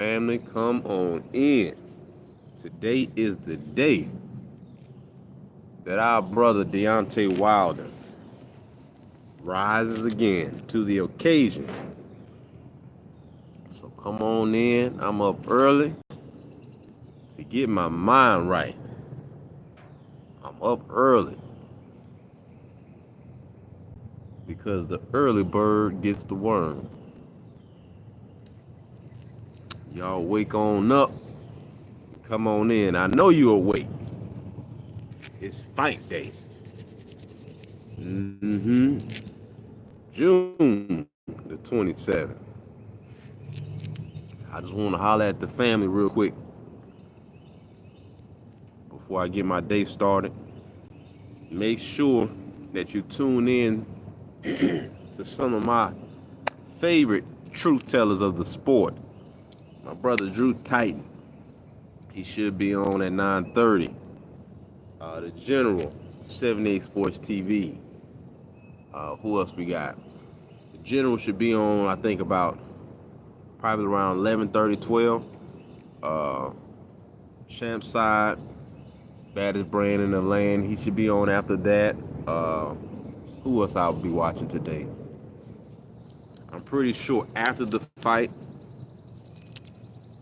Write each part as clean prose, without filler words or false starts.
Family, come on in. Today is the day that our brother Deontay Wilder rises again to the occasion. So come on in. I'm up early to get my mind right. I'm up early because the early bird gets the worm. Y'all wake on up. Come on in. I know you're awake. It's fight day. Mm-hmm. June the 27th. I just want to holler at the family real quick before I get my day started. Make sure that you tune in to some of my favorite truth tellers of the sport. My brother Drew Titan. He should be on at 9:30. The General, 78 Sports TV. Who else we got? The General should be on, I think, about probably around 11:30, 12. Uh, Champ Side, baddest brand in the land. He should be on after that. Who else I'll be watching today? I'm pretty sure after the fight,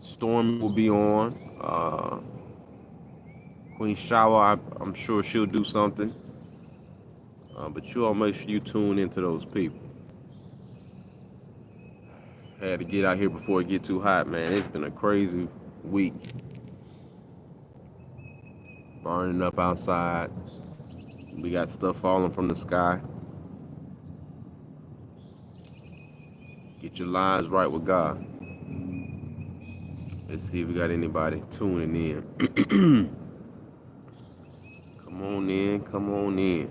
Stormy will be on. Queen Shawa, I'm sure she'll do something. But you all make sure you tune into those people. Had to get out here before it get too hot, man. It's been a crazy week. Burning up outside. We got stuff falling from the sky. Get your lines right with God. Let's see if we got anybody tuning in. Come on in, come on in.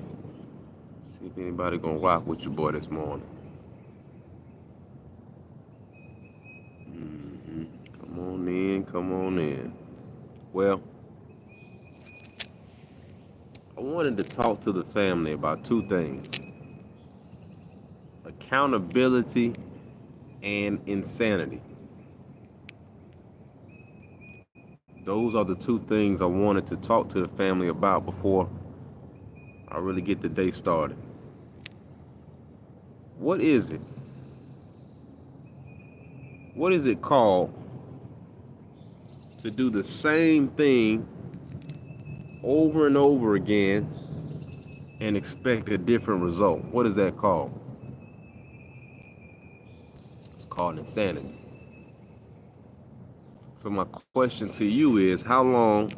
See if anybody gonna rock with your boy this morning. Come on in, come on in. Well, I wanted to talk to the family about two things: accountability and insanity. Those are the two things I wanted to talk to the family about before I really get the day started. What is it? What is it called to do the same thing over and over again and expect a different result? What is that called? It's called insanity. So my question to you is, how long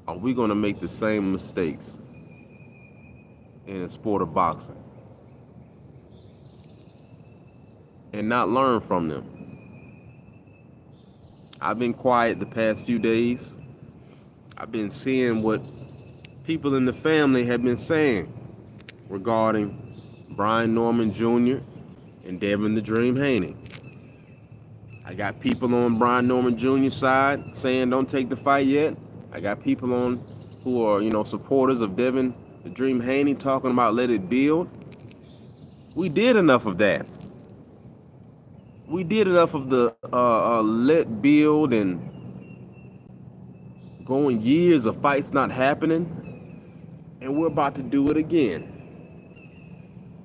are we going to make the same mistakes in the sport of boxing and not learn from them? I've been quiet the past few days. I've been seeing what people in the family have been saying regarding Brian Norman Jr. and Devin the Dream Haney. I got people on Brian Norman Jr.'s side saying don't take the fight yet. I got people on who are, supporters of Devin the Dream Haney talking about let it build. We did enough of that. We did enough of the let build and going years of fights not happening, and we're about to do it again,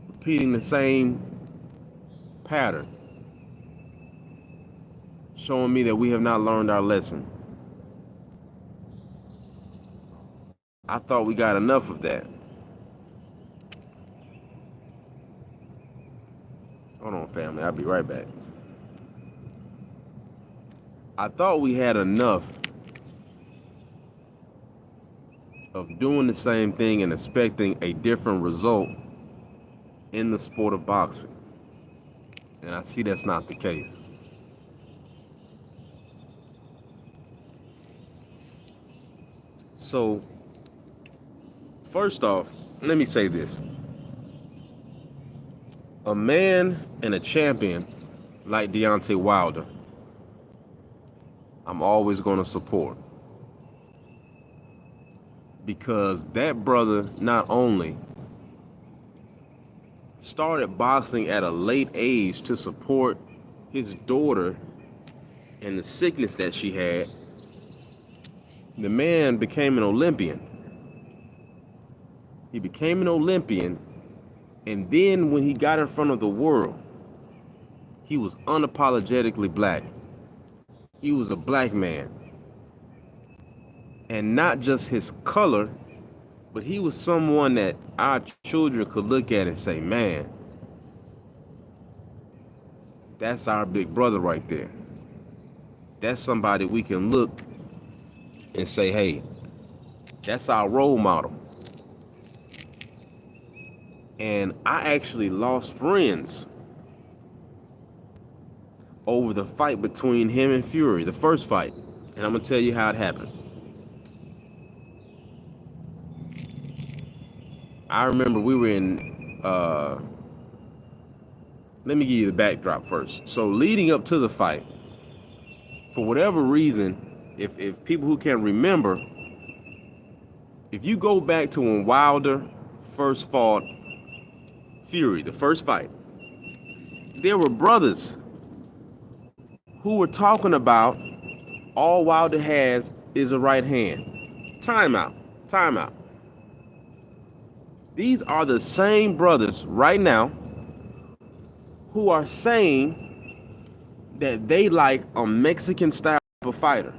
repeating the same pattern, showing me that we have not learned our lesson. I thought we got enough of that. Hold on, family. I'll be right back. I thought we had enough of doing the same thing and expecting a different result in the sport of boxing. And I see that's not the case. So, first off, let me say this. A man and a champion like Deontay Wilder, I'm always going to support. Because that brother not only started boxing at a late age to support his daughter and the sickness that she had, the man became an Olympian. He became an Olympian, and then when he got in front of the world, he was unapologetically black. He was a black man. And not just his color, but he was someone that our children could look at and say, man, that's our big brother right there. That's somebody we can look and say, hey, that's our role model. And I actually lost friends over the fight between him and Fury, the first fight. And I'm going to tell you how it happened. I remember we were in, let me give you the backdrop first. So leading up to the fight, for whatever reason, if people who can remember, if you go back to when Wilder first fought Fury, the first fight, there were brothers who were talking about all Wilder has is a right hand. Timeout, timeout. These are the same brothers right now who are saying that they like a Mexican style of fighter.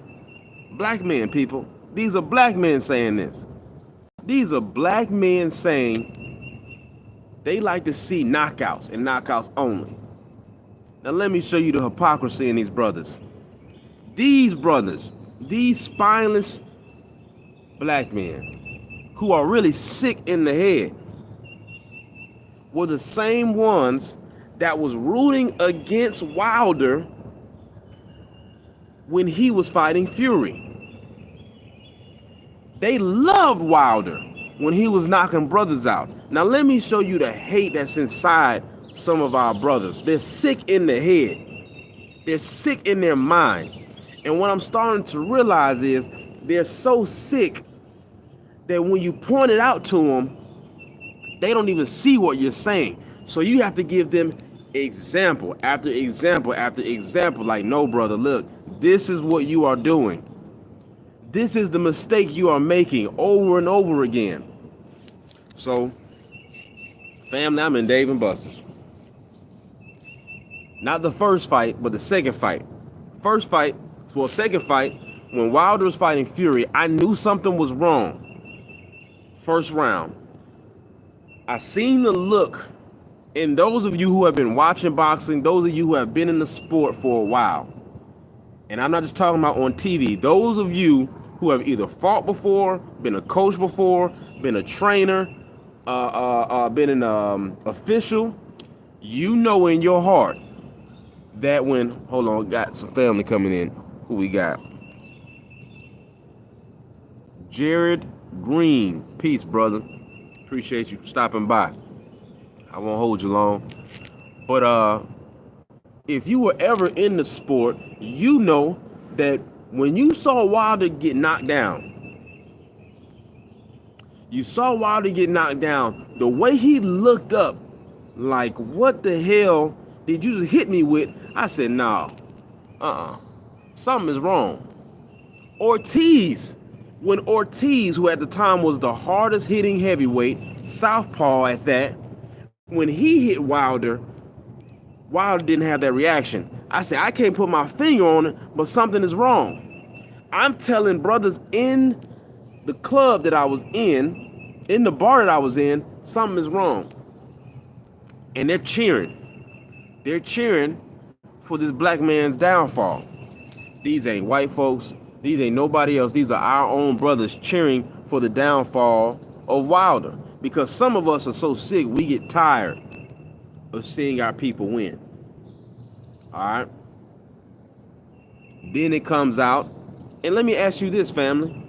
Black men, people. These are black men saying this. These are black men saying they like to see knockouts and knockouts only. Now let me show you the hypocrisy in these brothers. These brothers, these spineless black men who are really sick in the head were the same ones that was rooting against Wilder when he was fighting Fury. They loved Wilder when he was knocking brothers out. Now let me show you the hate that's inside some of our brothers. They're sick in the head. They're sick in their mind. And what I'm starting to realize is they're so sick that when you point it out to them, they don't even see what you're saying. So you have to give them example after example after example. Like, no, brother, look, this is what you are doing. This is the mistake you are making over and over again. So, family, I'm in Dave and Buster's. Not the first fight, but the second fight. Second fight, when Wilder was fighting Fury, I knew something was wrong. First round. I seen the look in those of you who have been watching boxing, those of you who have been in the sport for a while. And I'm not just talking about on TV. Those of you who have either fought before, been a coach before, been a trainer, been an official, you know in your heart that when, hold on, got some family coming in. Who we got? Jared Green. Peace, brother. Appreciate you stopping by. I won't hold you long. But if you were ever in the sport, you know that when you saw Wilder get knocked down, the way he looked up, like, what the hell did you just hit me with? I said, nah, something is wrong. Ortiz, when Ortiz, who at the time was the hardest hitting heavyweight, southpaw at that, when he hit Wilder, Wilder didn't have that reaction. I said, I can't put my finger on it, but something is wrong. I'm telling brothers in the club that I was in the bar that I was in, something is wrong. And they're cheering. They're cheering for this black man's downfall. These ain't white folks. These ain't nobody else. These are our own brothers cheering for the downfall of Wilder. Because some of us are so sick, we get tired of seeing our people win. All right? Then it comes out. And let me ask you this, family.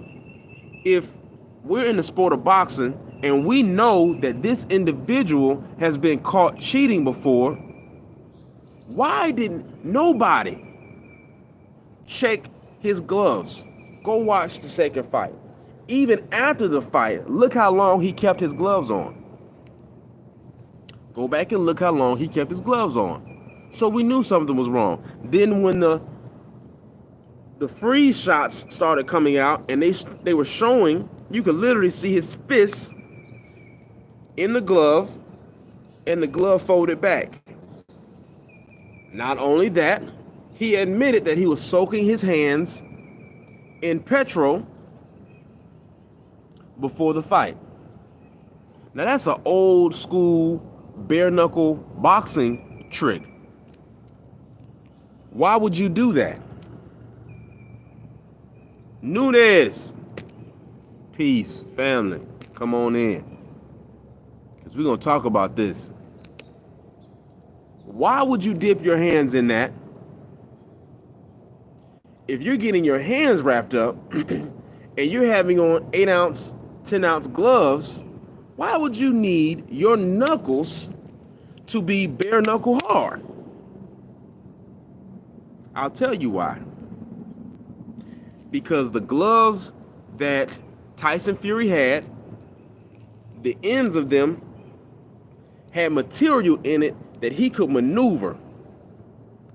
If we're in the sport of boxing and we know that this individual has been caught cheating before, why didn't nobody check his gloves? Go watch the second fight. Even after the fight, look how long he kept his gloves on. Go back and look how long he kept his gloves on. So we knew something was wrong. Then when the the freeze shots started coming out, and they were showing, you could literally see his fist in the glove, and the glove folded back. Not only that, he admitted that he was soaking his hands in petrol before the fight. Now that's an old school bare knuckle boxing trick. Why would you do that? Nunes, peace, family, come on in, because we're going to talk about this. Why would you dip your hands in that? If you're getting your hands wrapped up and you're having on 8-ounce, 10-ounce gloves, why would you need your knuckles to be bare knuckle hard? I'll tell you why. Because the gloves that Tyson Fury had, the ends of them had material in it that he could maneuver.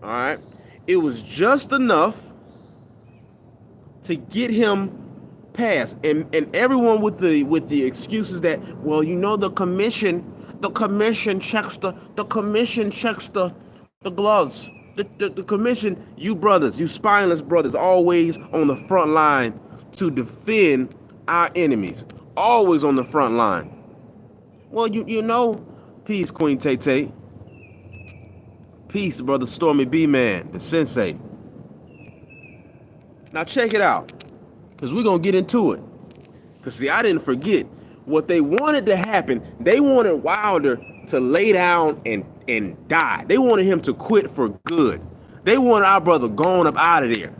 All right? It was just enough to get him past. And everyone with the excuses that, well, you know, the commission checks the gloves. The commission, you brothers, you spineless brothers, always on the front line to defend our enemies. Always on the front line. Well, you know, peace, Queen Tay. Peace, brother Stormy B Man, the sensei. Now check it out, because we're going to get into it. Because see, I didn't forget what they wanted to happen. They wanted Wilder to lay down and die. They wanted him to quit for good. They wanted our brother gone up out of there.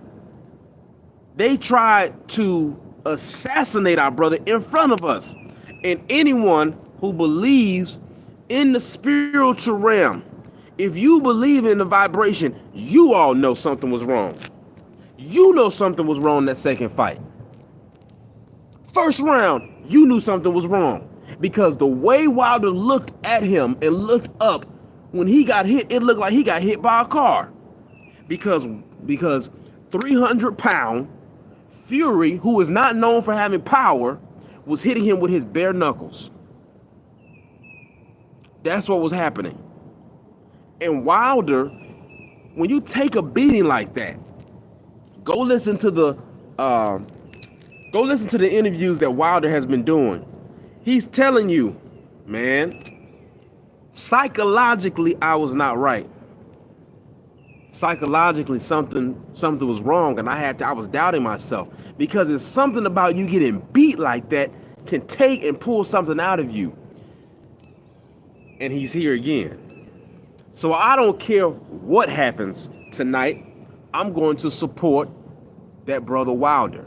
They tried to assassinate our brother in front of us. And anyone who believes in the spiritual realm, if you believe in the vibration, you all know something was wrong. You know something was wrong in that second fight. First round, you knew something was wrong. Because the way Wilder looked at him and looked up, when he got hit, it looked like he got hit by a car. Because 300-pound Fury, who is not known for having power, was hitting him with his bare knuckles. That's what was happening. And Wilder, when you take a beating like that, go listen to the interviews that Wilder has been doing. He's telling you, man, psychologically, I was not right. Psychologically, something was wrong, and I was doubting myself, because it's something about you getting beat like that can take and pull something out of you. And he's here again. So I don't care what happens tonight. I'm going to support that brother Wilder.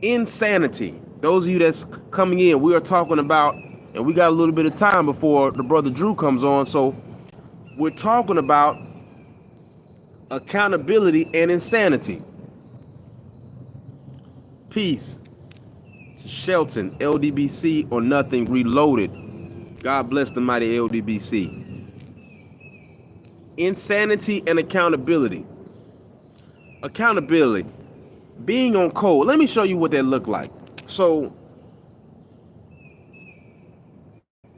Insanity. Those of you that's coming in, we are talking about, and we got a little bit of time before the brother Drew comes on, so we're talking about accountability and insanity. Peace to Shelton, LDBC or nothing reloaded. God bless the mighty LDBC. Insanity and accountability. Accountability. Being on code. Let me show you what that looked like. So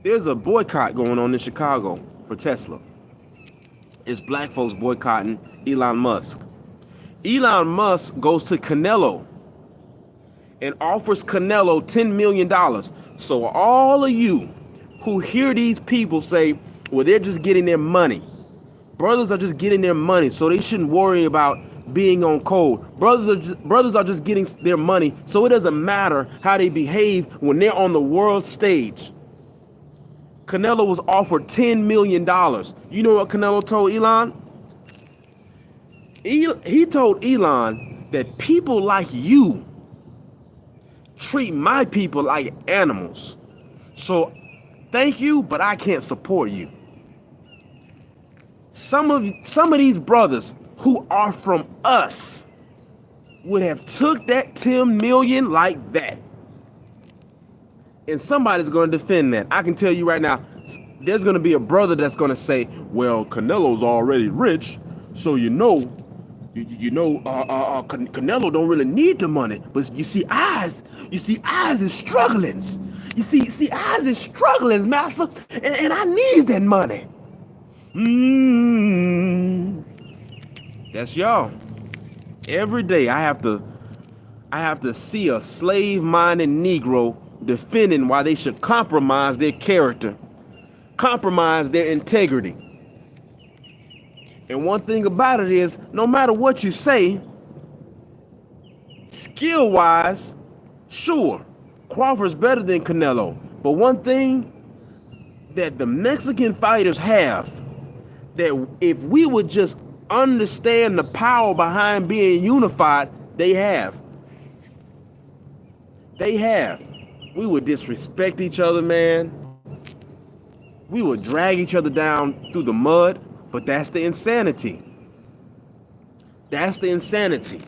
there's a boycott going on in Chicago for Tesla. It's black folks boycotting Elon Musk. Elon Musk goes to Canelo and offers Canelo $10 million. So all of you who hear these people say, well, they're just getting their money. Brothers are just getting their money, so they shouldn't worry about being on code. Brothers are just getting their money, so it doesn't matter how they behave when they're on the world stage. Canelo was offered $10 million. You know what Canelo told Elon? He told Elon that people like you treat my people like animals. So thank you, but I can't support you. Some of these brothers who are from us would have took that 10 million like that. And somebody's going to defend that. I can tell you right now, there's going to be a brother that's going to say, well, Canelo's already rich, so you know Canelo don't really need the money, but you see, Oz is struggling. You see, Oz is struggling, master, and I need that money. That's y'all. Every day I have to see a slave-minded Negro defending why they should compromise their character, compromise their integrity. And one thing about it is, no matter what you say, skill-wise, sure, Crawford's better than Canelo. But one thing that the Mexican fighters have, that if we would just understand the power behind being unified, they have. They have. We would disrespect each other, man. We would drag each other down through the mud, but that's the insanity. That's the insanity.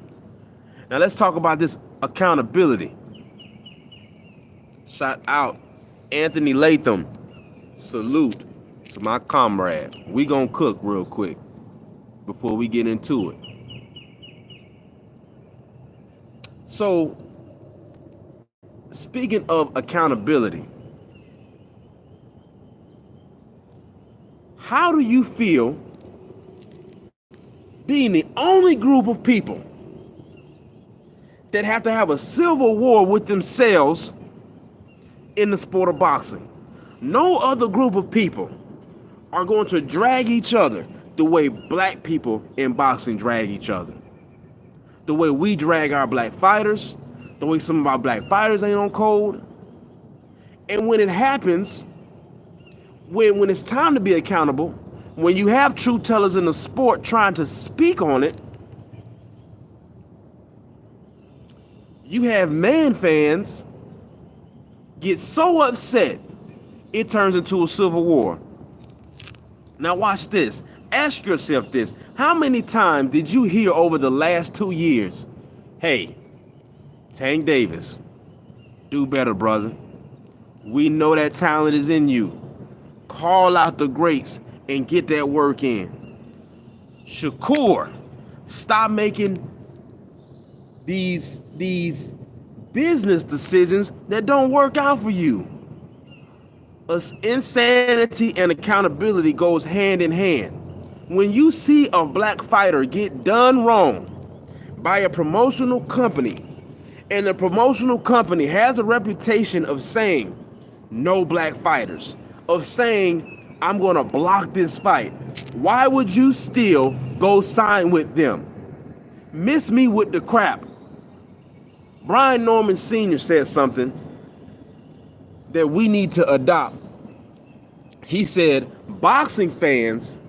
Now let's talk about this accountability. Shout out Anthony Latham. Salute to my comrade. We gonna cook real quick before we get into it. So, speaking of accountability, how do you feel being the only group of people that have to have a civil war with themselves in the sport of boxing? No other group of people are going to drag each other the way black people in boxing drag each other. The way we drag our black fighters, the way some of our black fighters ain't on code. And when it happens, when it's time to be accountable, when you have truth tellers in the sport trying to speak on it, you have man fans get so upset it turns into a civil war. Now watch this. Ask yourself this. How many times did you hear over the last 2 years, hey, Tank Davis, do better, brother. We know that talent is in you. Call out the greats and get that work in. Shakur, stop making these business decisions that don't work out for you. Insanity and accountability goes hand in hand. When you see a black fighter get done wrong by a promotional company, and the promotional company has a reputation of saying no black fighters, of saying I'm going to block this fight, why would you still go sign with them? Miss me with the crap. Brian Norman Sr. said something that we need to adopt. He said boxing fans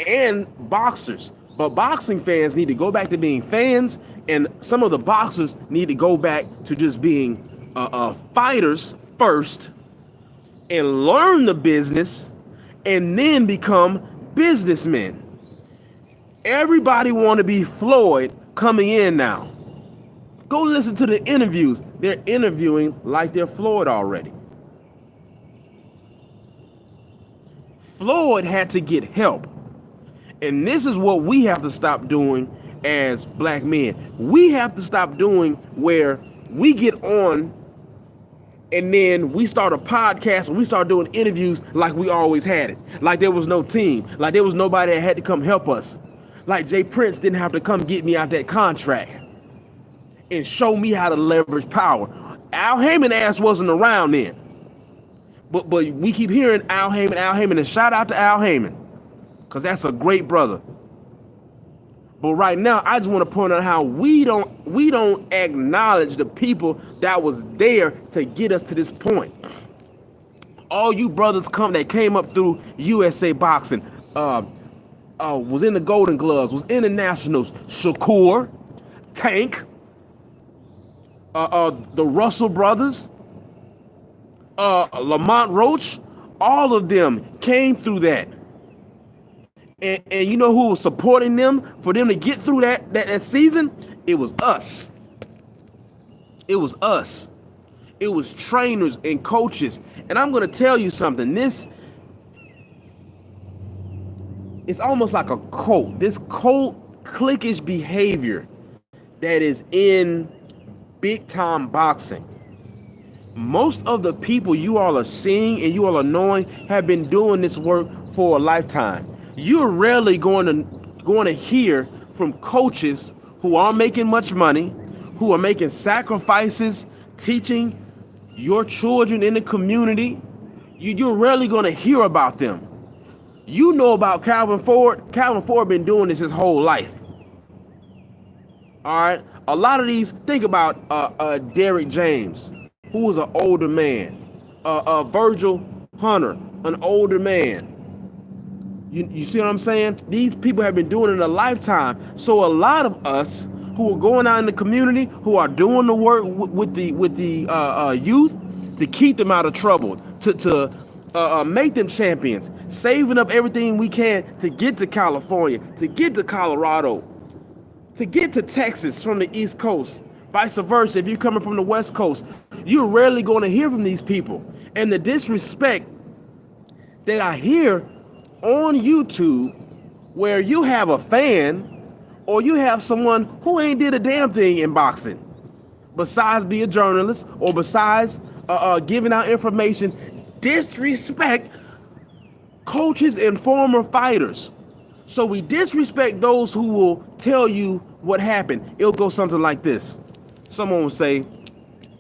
and boxers, but boxing fans need to go back to being fans, and some of the boxers need to go back to just being fighters first and learn the business and then become businessmen. Everybody want to be Floyd coming in now. Go listen to the interviews. They're interviewing like they're Floyd already. Floyd had to get help. And this is what we have to stop doing as black men. We have to stop doing where we get on and then we start a podcast and we start doing interviews like we always had it. Like there was no team. Like there was nobody that had to come help us. Like Jay Prince didn't have to come get me out that contract and show me how to leverage power. Al Heyman ass wasn't around then. But we keep hearing Al Heyman, and shout out to Al Heyman, because that's a great brother. But right now, I just want to point out how we don't acknowledge the people that was there to get us to this point. All you brothers that came up through USA Boxing, was in the Golden Gloves, was in the Nationals, Shakur, Tank, the Russell brothers, Lamont Roach, all of them came through that. And you know who was supporting them for them to get through that season? It was us. It was us. It was trainers and coaches. And I'm going to tell you something. It's almost like a cult. This cult cliquish behavior that is in big time boxing. Most of the people you all are seeing and you all are knowing have been doing this work for a lifetime. You're rarely going to hear from coaches who aren't making much money, who are making sacrifices, teaching your children in the community. You're rarely going to hear about them. You know about Calvin Ford. Calvin Ford been doing this his whole life. All right. A lot of these, think about Derrick James, who was an older man. Virgil Hunter, an older man. You see what I'm saying? These people have been doing it a lifetime. So a lot of us who are going out in the community, who are doing the work with the youth to keep them out of trouble, to make them champions, saving up everything we can to get to California, to get to Colorado, to get to Texas from the East Coast. Vice versa, if you're coming from the West Coast, you're rarely going to hear from these people. And the disrespect that I hear on YouTube, where you have a fan or you have someone who ain't did a damn thing in boxing besides be a journalist or besides giving out information, disrespect coaches and former fighters. So we disrespect those who will tell you what happened. It'll go something like this. Someone will say,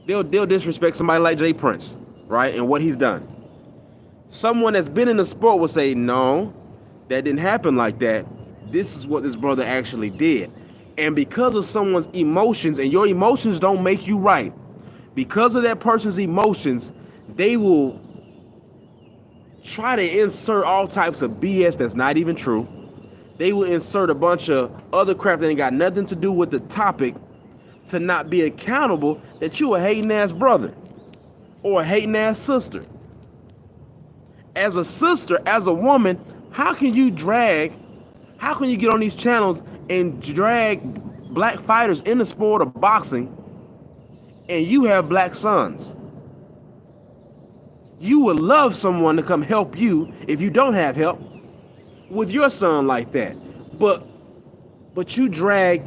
they'll disrespect somebody like Jay Prince, right, and what he's done. Someone that's been in the sport will say, no, that didn't happen like that. This is what this brother actually did. And because of someone's emotions, and your emotions don't make you right, because of that person's emotions, they will try to insert all types of BS that's not even true. They will insert a bunch of other crap that ain't got nothing to do with the topic to not be accountable that you a hating ass brother or a hating ass sister. As a sister, as a woman, how can you get on these channels and drag black fighters in the sport of boxing and you have black sons? You would love someone to come help you if you don't have help with your son like that. But you drag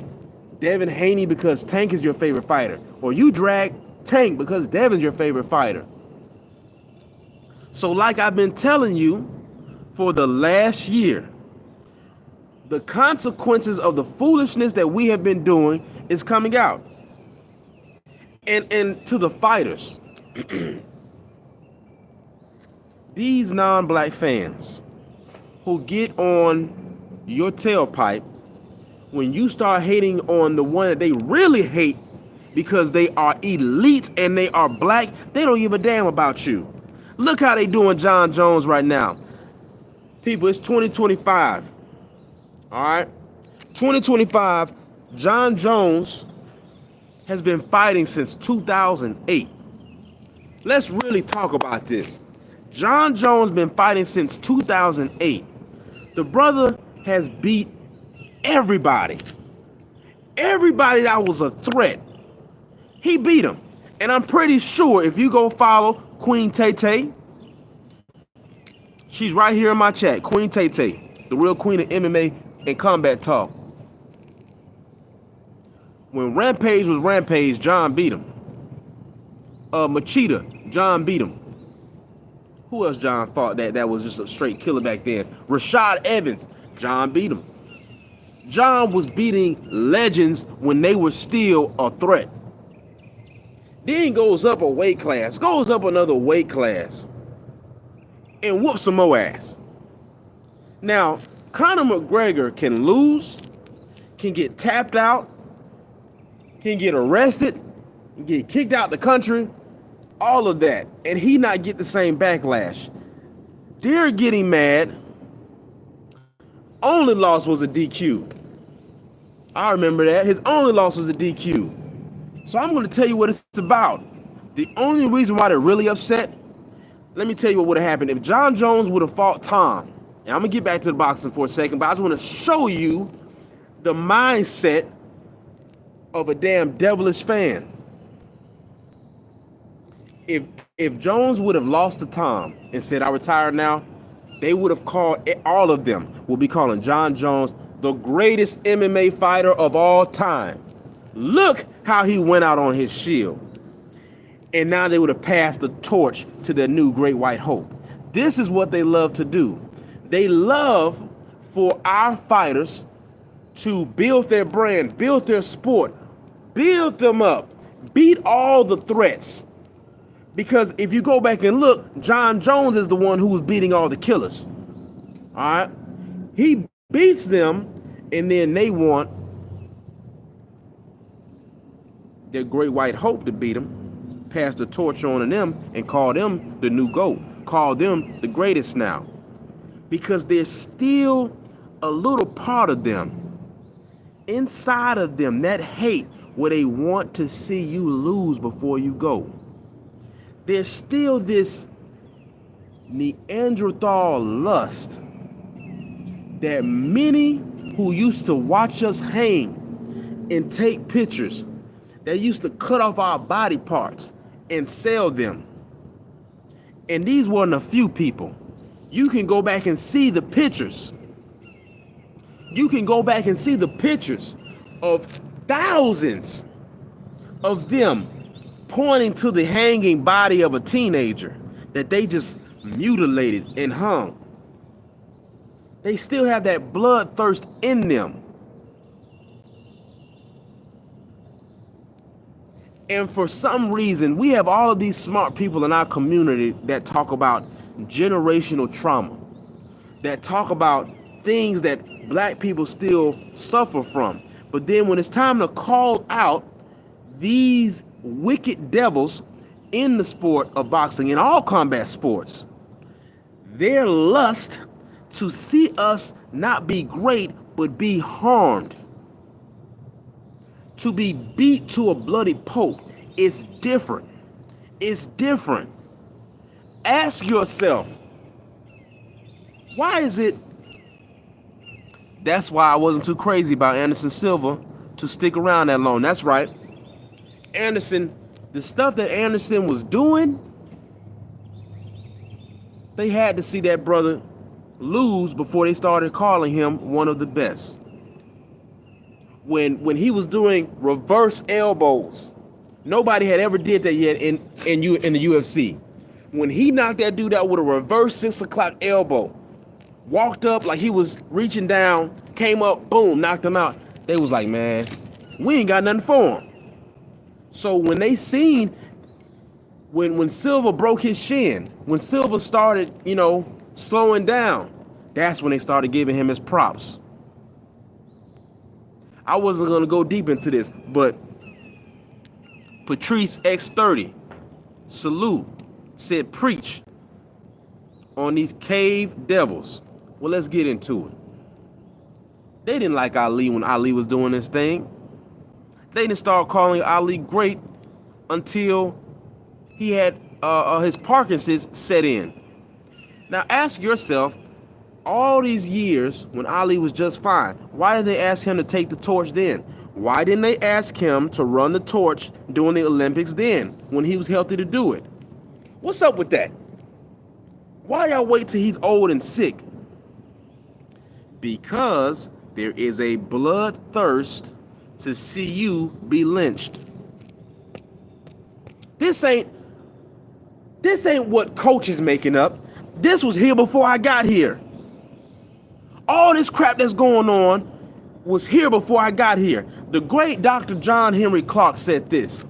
Devin Haney because Tank is your favorite fighter, or you drag Tank because Devin's your favorite fighter. So like I've been telling you for the last year, the consequences of the foolishness that we have been doing is coming out. And to the fighters, these non-black fans who get on your tailpipe when you start hating on the one that they really hate because they are elite and they are black, they don't give a damn about you. Look how they doing Jon Jones right now. People, it's 2025. All right? 2025, Jon Jones has been fighting since 2008. Let's really talk about this. Jon Jones been fighting since 2008. The brother has beat everybody. Everybody that was a threat. He beat him. And I'm pretty sure if you go follow Queen Tay Tay, she's right here in my chat. Queen Tay Tay, the real queen of MMA and combat talk. When Rampage was Rampage, Jon beat him. Machida, Jon beat him. Who else Jon fought that was just a straight killer back then? Rashad Evans, Jon beat him. Jon was beating legends when they were still a threat. Then goes up a weight class, goes up another weight class, and whoops some more ass. Now, Conor McGregor can lose, can get tapped out, can get arrested, get kicked out the country, all of that, and he not get the same backlash. They're getting mad. Only loss was a DQ. I remember that. His only loss was a DQ. So I'm going to tell you what it's about. The only reason why they're really upset, let me tell you what would have happened. If Jon Jones would have fought Tom, and I'm going to get back to the boxing for a second, but I just want to show you the mindset of a damn devilish fan. If Jones would have lost to Tom and said, I retire now, they would have called, all of them will be calling Jon Jones the greatest MMA fighter of all time. Look how he went out on his shield. And now they would have passed the torch to their new great white hope. This is what they love to do. They love for our fighters to build their brand, build their sport, build them up, beat all the threats. Because if you go back and look, John Jones is the one who was beating all the killers. All right? He beats them, and then they want their great white hope to beat them, pass the torch on to them, and call them the new GOAT, call them the greatest now. Because there's still a little part of them, inside of them, that hate where they want to see you lose before you go. There's still this Neanderthal lust that many who used to watch us hang and take pictures, that used to cut off our body parts and sell them. And these weren't a few people. You can go back and see the pictures. You can go back and see the pictures of thousands of them pointing to the hanging body of a teenager that they just mutilated and hung. They still have that bloodthirst in them. And for some reason, we have all of these smart people in our community that talk about generational trauma, that talk about things that black people still suffer from. But then when it's time to call out these wicked devils in the sport of boxing, in all combat sports, their lust to see us not be great, but be harmed, to be beat to a bloody pulp, is different. It's different. Ask yourself, why is it? That's why I wasn't too crazy about Anderson Silva to stick around that long. That's right. Anderson, the stuff that Anderson was doing, they had to see that brother lose before they started calling him one of the best. When he was doing reverse elbows, nobody had ever did that yet in the UFC. When he knocked that dude out with a reverse 6 o'clock elbow, walked up like he was reaching down, came up, boom, knocked him out. They was like, man, we ain't got nothing for him. So when they seen, when Silva broke his shin, when Silva started, slowing down, that's when they started giving him his props. I wasn't going to go deep into this, but Patrice X30, salute, said preach on these cave devils. Well, let's get into it. They didn't like Ali when Ali was doing this thing. They didn't start calling Ali great until he had his Parkinson's set in. Now ask yourself, all these years when Ali was just fine, why did they ask him to take the torch then? Why didn't they ask him to run the torch during the Olympics then, when he was healthy to do it? What's up with that? Why y'all wait till he's old and sick? Because there is a bloodthirst to see you be lynched. This ain't what Coach is making up. This was here before I got here. All this crap that's going on was here before I got here. The great Dr. John Henry Clarke said this.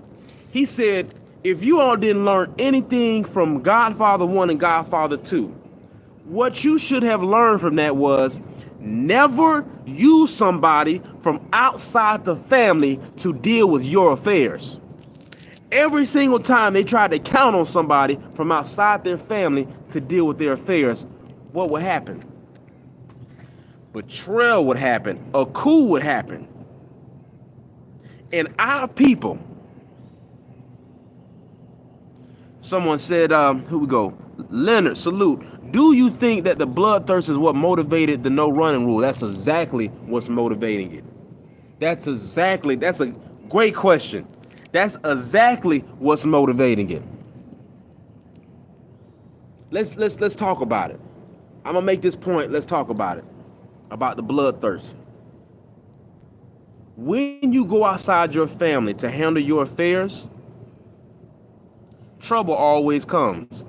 He said, if you all didn't learn anything from Godfather 1 and Godfather 2, what you should have learned from that was never use somebody from outside the family to deal with your affairs. Every single time they tried to count on somebody from outside their family to deal with their affairs, what would happen? Betrayal would happen. A coup would happen. And our people, someone said, here we go. Leonard, salute. Do you think that the bloodthirst is what motivated the no running rule? That's exactly what's motivating it. That's a great question. That's exactly what's motivating it. Let's talk about it. I'm gonna make this point. Let's talk about it. About the bloodthirst. When you go outside your family to handle your affairs, trouble always comes.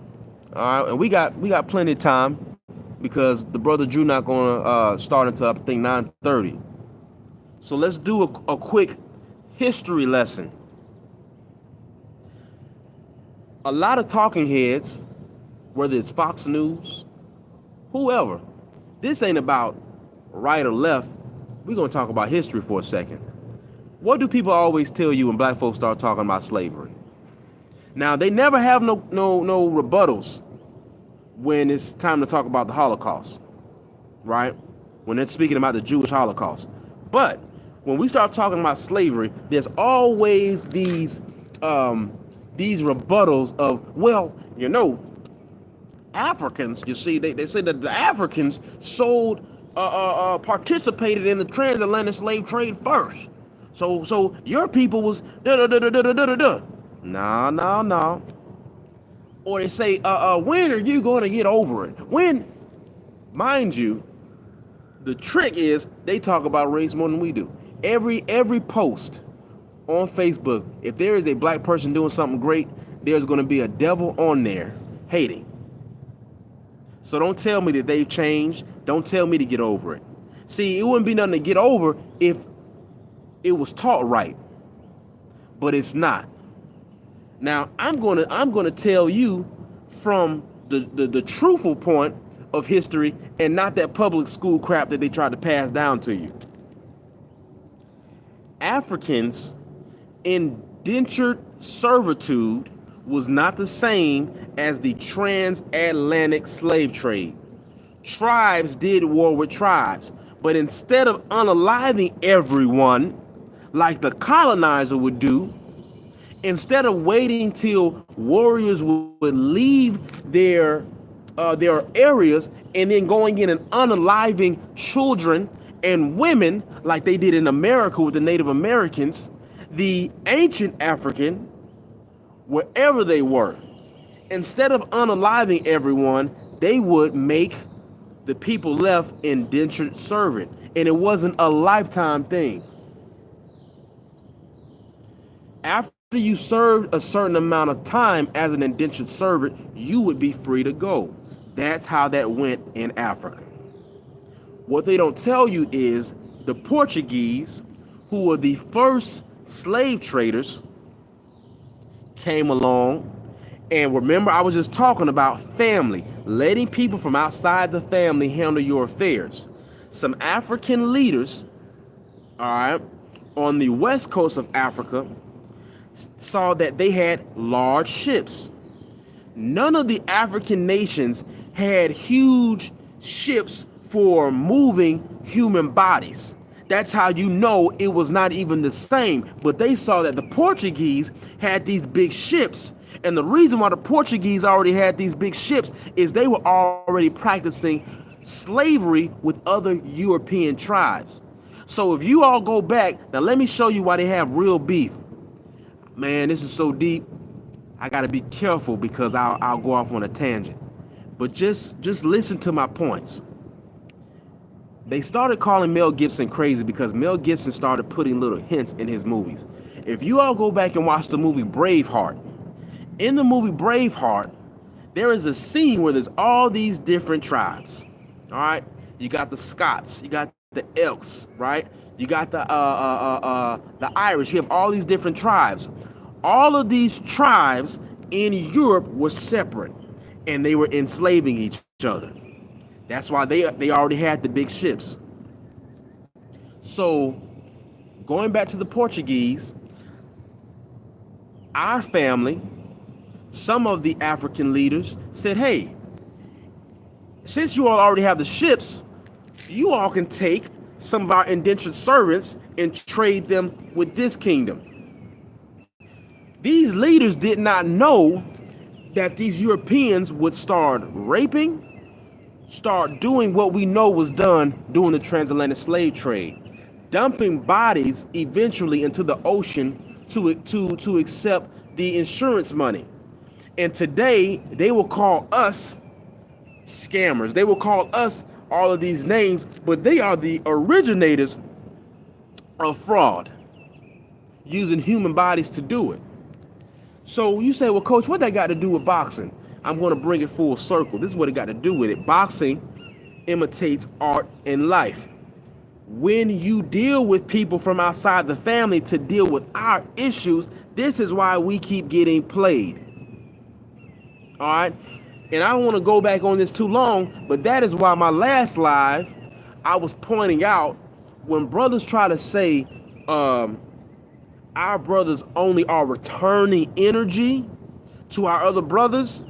All right, and we got plenty of time because the brother Drew not gonna start until I think 9:30. So let's do a quick history lesson. A lot of talking heads, whether it's Fox News, whoever, this ain't about right or left. We're gonna talk about history for a second. What do people always tell you when black folks start talking about slavery? Now they never have no rebuttals when it's time to talk about the Holocaust, right? When they're speaking about the Jewish Holocaust. But when we start talking about slavery, there's always these rebuttals of, well, Africans, you see, they say that the Africans participated in the transatlantic slave trade first. So your people was da. No. Or they say, when are you going to get over it? When, mind you, the trick is they talk about race more than we do. Every post on Facebook, if there is a black person doing something great, there's going to be a devil on there hating. So don't tell me that they've changed. Don't tell me to get over it. See, it wouldn't be nothing to get over if it was taught right, but it's not. Now I'm gonna tell you from the truthful point of history and not that public school crap that they tried to pass down to you. Africans' indentured servitude was not the same as the transatlantic slave trade. Tribes did war with tribes, but instead of unaliving everyone like the colonizer would do, instead of waiting till warriors would leave their areas and then going in and unaliving children and women like they did in America with the Native Americans, the ancient African, wherever they were, instead of unaliving everyone, they would make the people left indentured servant. And it wasn't a lifetime thing. After you served a certain amount of time as an indentured servant, you would be free to go. That's how that went in Africa. What they don't tell you is the Portuguese, who were the first slave traders, came along. And remember, I was just talking about family, letting people from outside the family handle your affairs. Some African leaders, all right, on the west coast of Africa saw that they had large ships. None of the African nations had huge ships for moving human bodies. That's how you know it was not even the same. But they saw that the Portuguese had these big ships. And the reason why the Portuguese already had these big ships is they were already practicing slavery with other European tribes. So if you all go back, now let me show you why they have real beef. Man, this is so deep. I got to be careful because I'll go off on a tangent. But just listen to my points. They started calling Mel Gibson crazy because Mel Gibson started putting little hints in his movies. If you all go back and watch the movie Braveheart, in the movie Braveheart, there is a scene where there's all these different tribes. All right, you got the Scots, you got the Elks, right? You got the Irish. You have all these different tribes. All of these tribes in Europe were separate, and they were enslaving each other. That's why they already had the big ships. So, going back to the Portuguese, our family, some of the African leaders said, hey, since you all already have the ships, you all can take some of our indentured servants and trade them with this kingdom. These leaders did not know that these Europeans would start raping, start doing what we know was done during the transatlantic slave trade, dumping bodies eventually into the ocean to accept the insurance money. And today they will call us scammers. They will call us all of these names, but they are the originators of fraud, using human bodies to do it. So you say, well, coach, what that got to do with boxing? I'm going to bring it full circle. This is what it got to do with it. Boxing imitates art and life. When you deal with people from outside the family to deal with our issues, this is why we keep getting played. All right? And I don't want to go back on this too long, but that is why my last live, I was pointing out when brothers try to say our brothers only are returning energy to our other brothers,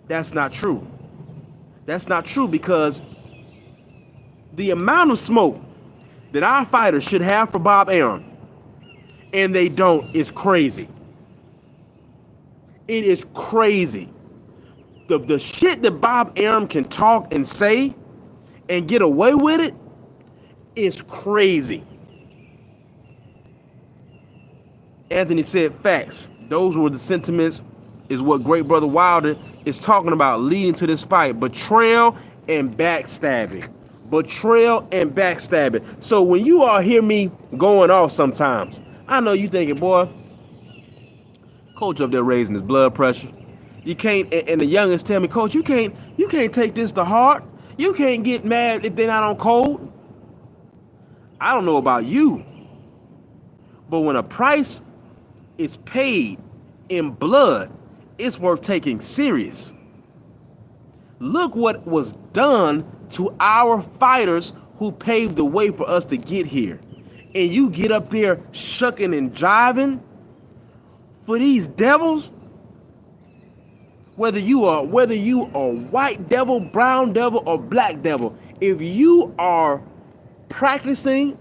that's not true. That's not true, because the amount of smoke that our fighters should have for Bob Arum, and they don't, is crazy. It is crazy. The shit that Bob Arum can talk and say and get away with it is crazy. Anthony said facts. Those were the sentiments, is what Great Brother Wilder is talking about leading to this fight. Betrayal and backstabbing. Betrayal and backstabbing. So when you all hear me going off sometimes, I know you thinking, boy, coach up there raising his blood pressure. You can't, and the youngest tell me, coach, you can't take this to heart. You can't get mad if they're not on code. I don't know about you, but when a price is paid in blood, it's worth taking serious. Look what was done to our fighters who paved the way for us to get here. And you get up there shucking and jiving for these devils? Whether you are white devil, brown devil, or black devil, if you are practicing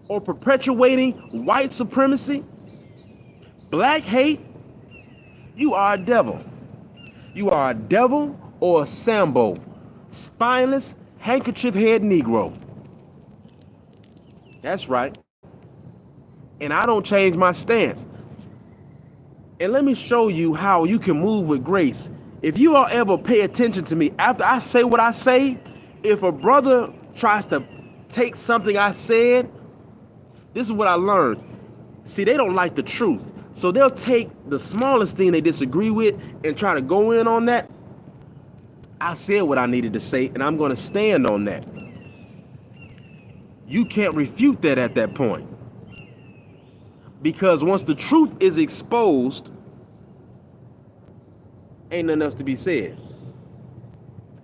or perpetuating white supremacy, black hate, you are a devil. You are a devil or a Sambo, spineless, handkerchief head Negro. That's right. And I don't change my stance. And let me show you how you can move with grace. If you all ever pay attention to me, after I say what I say, if a brother tries to take something I said, this is what I learned. See, they don't like the truth. So they'll take the smallest thing they disagree with and try to go in on that. I said what I needed to say, and I'm going to stand on that. You can't refute that at that point. Because once the truth is exposed, ain't nothing else to be said.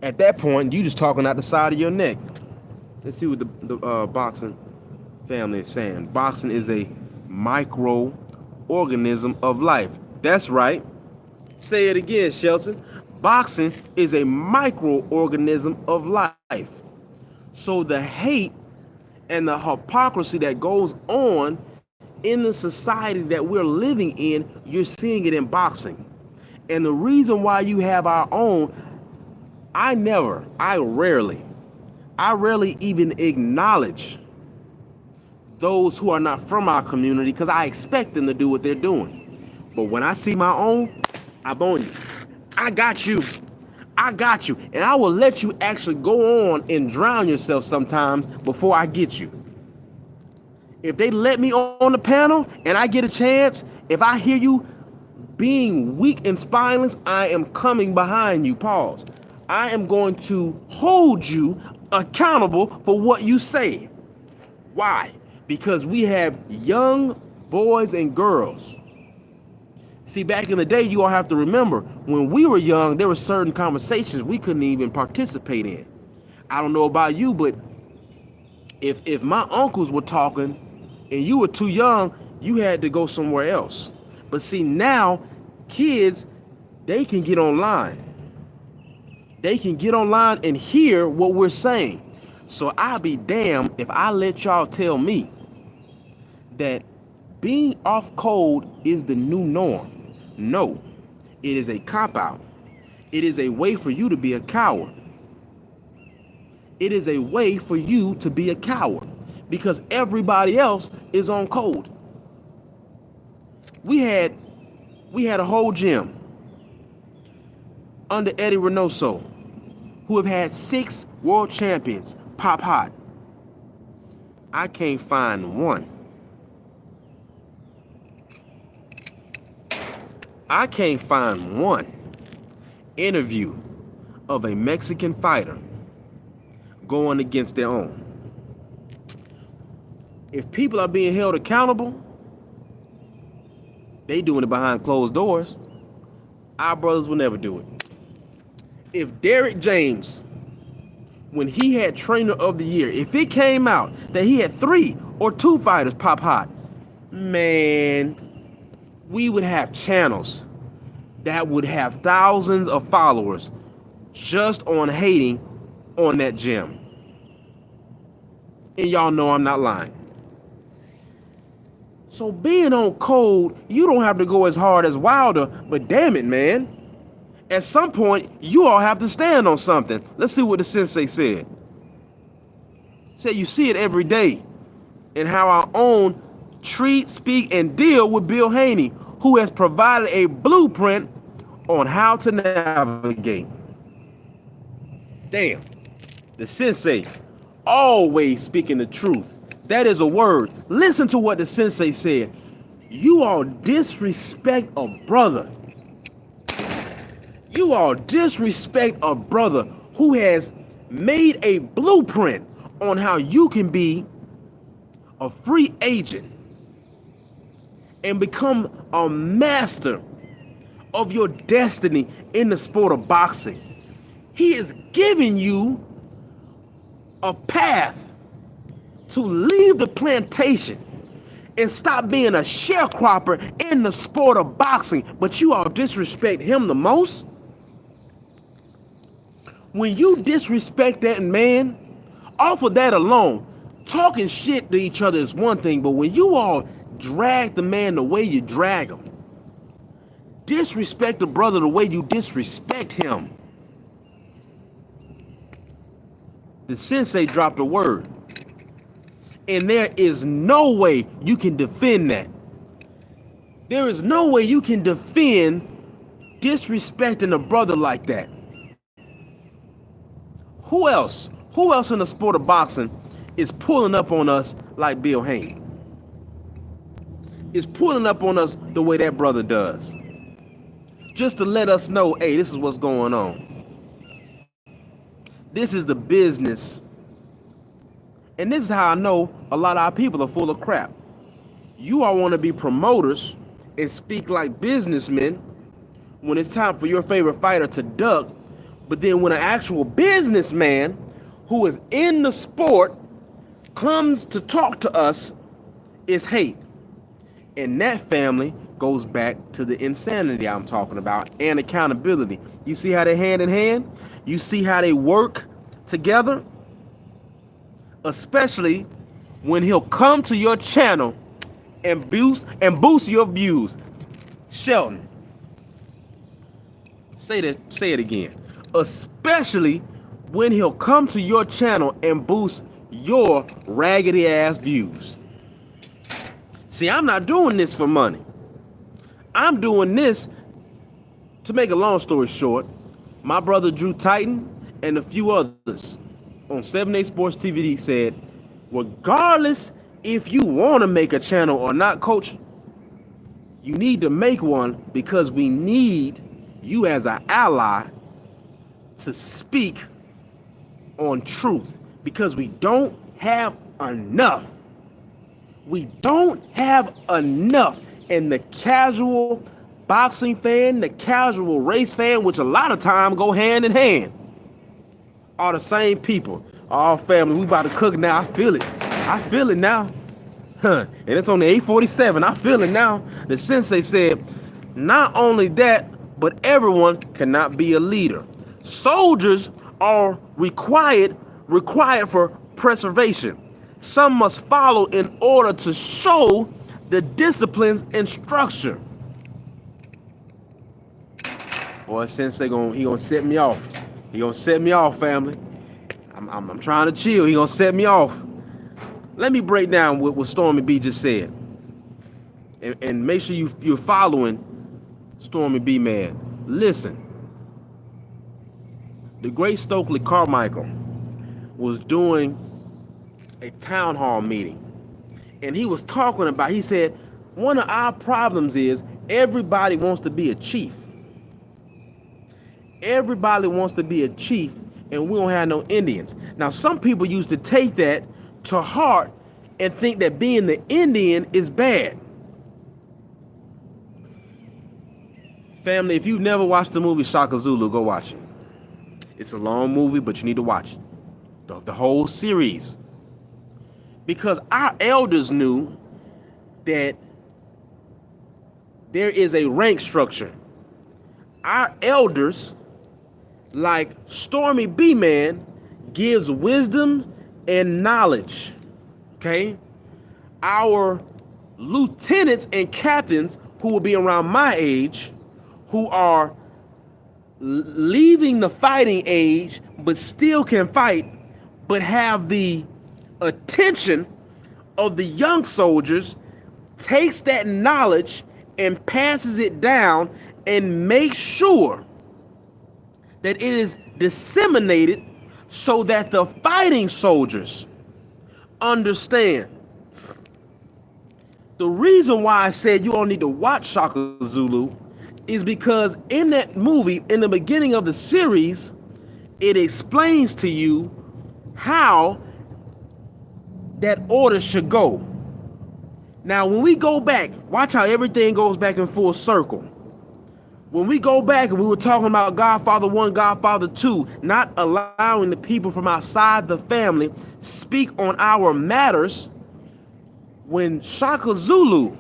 At that point, you just talking out the side of your neck. Let's see what the boxing family is saying. Boxing is a microorganism of life. That's right. Say it again, Shelton. Boxing is a microorganism of life. So the hate and the hypocrisy that goes on in the society that we're living in, you're seeing it in boxing. And the reason why you have our own, I rarely even acknowledge those who are not from our community, because I expect them to do what they're doing. But when I see my own, I'm on you. I got you. And I will let you actually go on and drown yourself sometimes before I get you. If they let me on the panel and I get a chance, if I hear you being weak and spineless, I am coming behind you. Pause. I am going to hold you accountable for what you say. Why? Because we have young boys and girls. See, back in the day, you all have to remember, when we were young, there were certain conversations we couldn't even participate in. I don't know about you, but if my uncles were talking and you were too young, you had to go somewhere else. But see, now, kids, they can get online. They can get online and hear what we're saying. So I'll be damned if I let y'all tell me that being off code is the new norm. No, it is a cop-out. It is a way for you to be a coward. It is a way for you to be a coward because everybody else is on code. We had a whole gym under Eddie Reynoso who have had 6 world champions pop hot. I can't find one. I can't find one interview of a Mexican fighter going against their own. If people are being held accountable, they doing it behind closed doors. Our brothers will never do it. If Derrick James, when he had Trainer of the Year, if it came out that he had 3 or 2 fighters pop hot, man, we would have channels that would have thousands of followers just on hating on that gym. And y'all know I'm not lying. So being on code, you don't have to go as hard as Wilder, but damn it, man. At some point, you all have to stand on something. Let's see what the sensei said. Said you see it every day in how our own treat, speak, and deal with Bill Haney, who has provided a blueprint on how to navigate. Damn. The sensei, always speaking the truth. That is a word. Listen to what the sensei said. You all disrespect a brother. You all disrespect a brother who has made a blueprint on how you can be a free agent and become a master of your destiny in the sport of boxing. He is giving you a path to leave the plantation and stop being a sharecropper in the sport of boxing, but you all disrespect him the most. When you disrespect that man, off of that alone, talking shit to each other is one thing, but when you all drag the man the way you drag him, disrespect the brother the way you disrespect him, the sensei dropped a word. And there is no way you can defend that. There is no way you can defend disrespecting a brother like that. Who else in the sport of boxing is pulling up on us like Bill Haney? Is pulling up on us the way that brother does. Just to let us know, hey, this is what's going on. This is the business. And this is how I know a lot of our people are full of crap. You all want to be promoters and speak like businessmen when it's time for your favorite fighter to duck. But then when an actual businessman who is in the sport comes to talk to us, it's hate. And that family goes back to the insanity I'm talking about and accountability. You see how they're hand in hand? You see how they work together? Especially when he'll come to your channel and boost your views. Shelton, say it again. Especially when he'll come to your channel and boost your raggedy ass views. See, I'm not doing this for money. I'm doing this to make a long story short. My brother Drew Titan and a few others on 7A Sports TV said, regardless if you want to make a channel or not, coach, you need to make one because we need you as an ally to speak on truth because we don't have enough. We don't have enough. And the casual boxing fan, the casual race fan, which a lot of time go hand in hand, are the same people. All family, we about to cook now. I feel it. I feel it now. And it's on the 847. I feel it now. The sensei said, not only that, but everyone cannot be a leader. Soldiers are required for preservation. Some must follow in order to show the disciplines and structure. Boy, sensei he gonna set me off. He gonna set me off, family. I'm trying to chill. He gonna set me off. Let me break down what Stormy B just said, and make sure you're following Stormy B, man. Listen, the great Stokely Carmichael was doing a town hall meeting. And he was talking about, he said, one of our problems is everybody wants to be a chief. Everybody wants to be a chief, and we don't have no Indians. Now, some people used to take that to heart and think that being the Indian is bad. Family, if you've never watched the movie Shaka Zulu, go watch it. It's a long movie, but you need to watch it. The whole series. Because our elders knew that there is a rank structure. Our elders, like Stormy B Man, gives wisdom and knowledge. Okay? Our lieutenants and captains who will be around my age, who are leaving the fighting age but still can fight, but have the attention of the young soldiers, takes that knowledge and passes it down and makes sure that it is disseminated so that the fighting soldiers understand. The reason why I said you don't need to watch Shaka Zulu is because in that movie, in the beginning of the series, it explains to you how that order should go. Now, when we go back, watch how everything goes back in full circle. When we go back and we were talking about Godfather 1, Godfather 2, not allowing the people from outside the family speak on our matters, when Shaka Zulu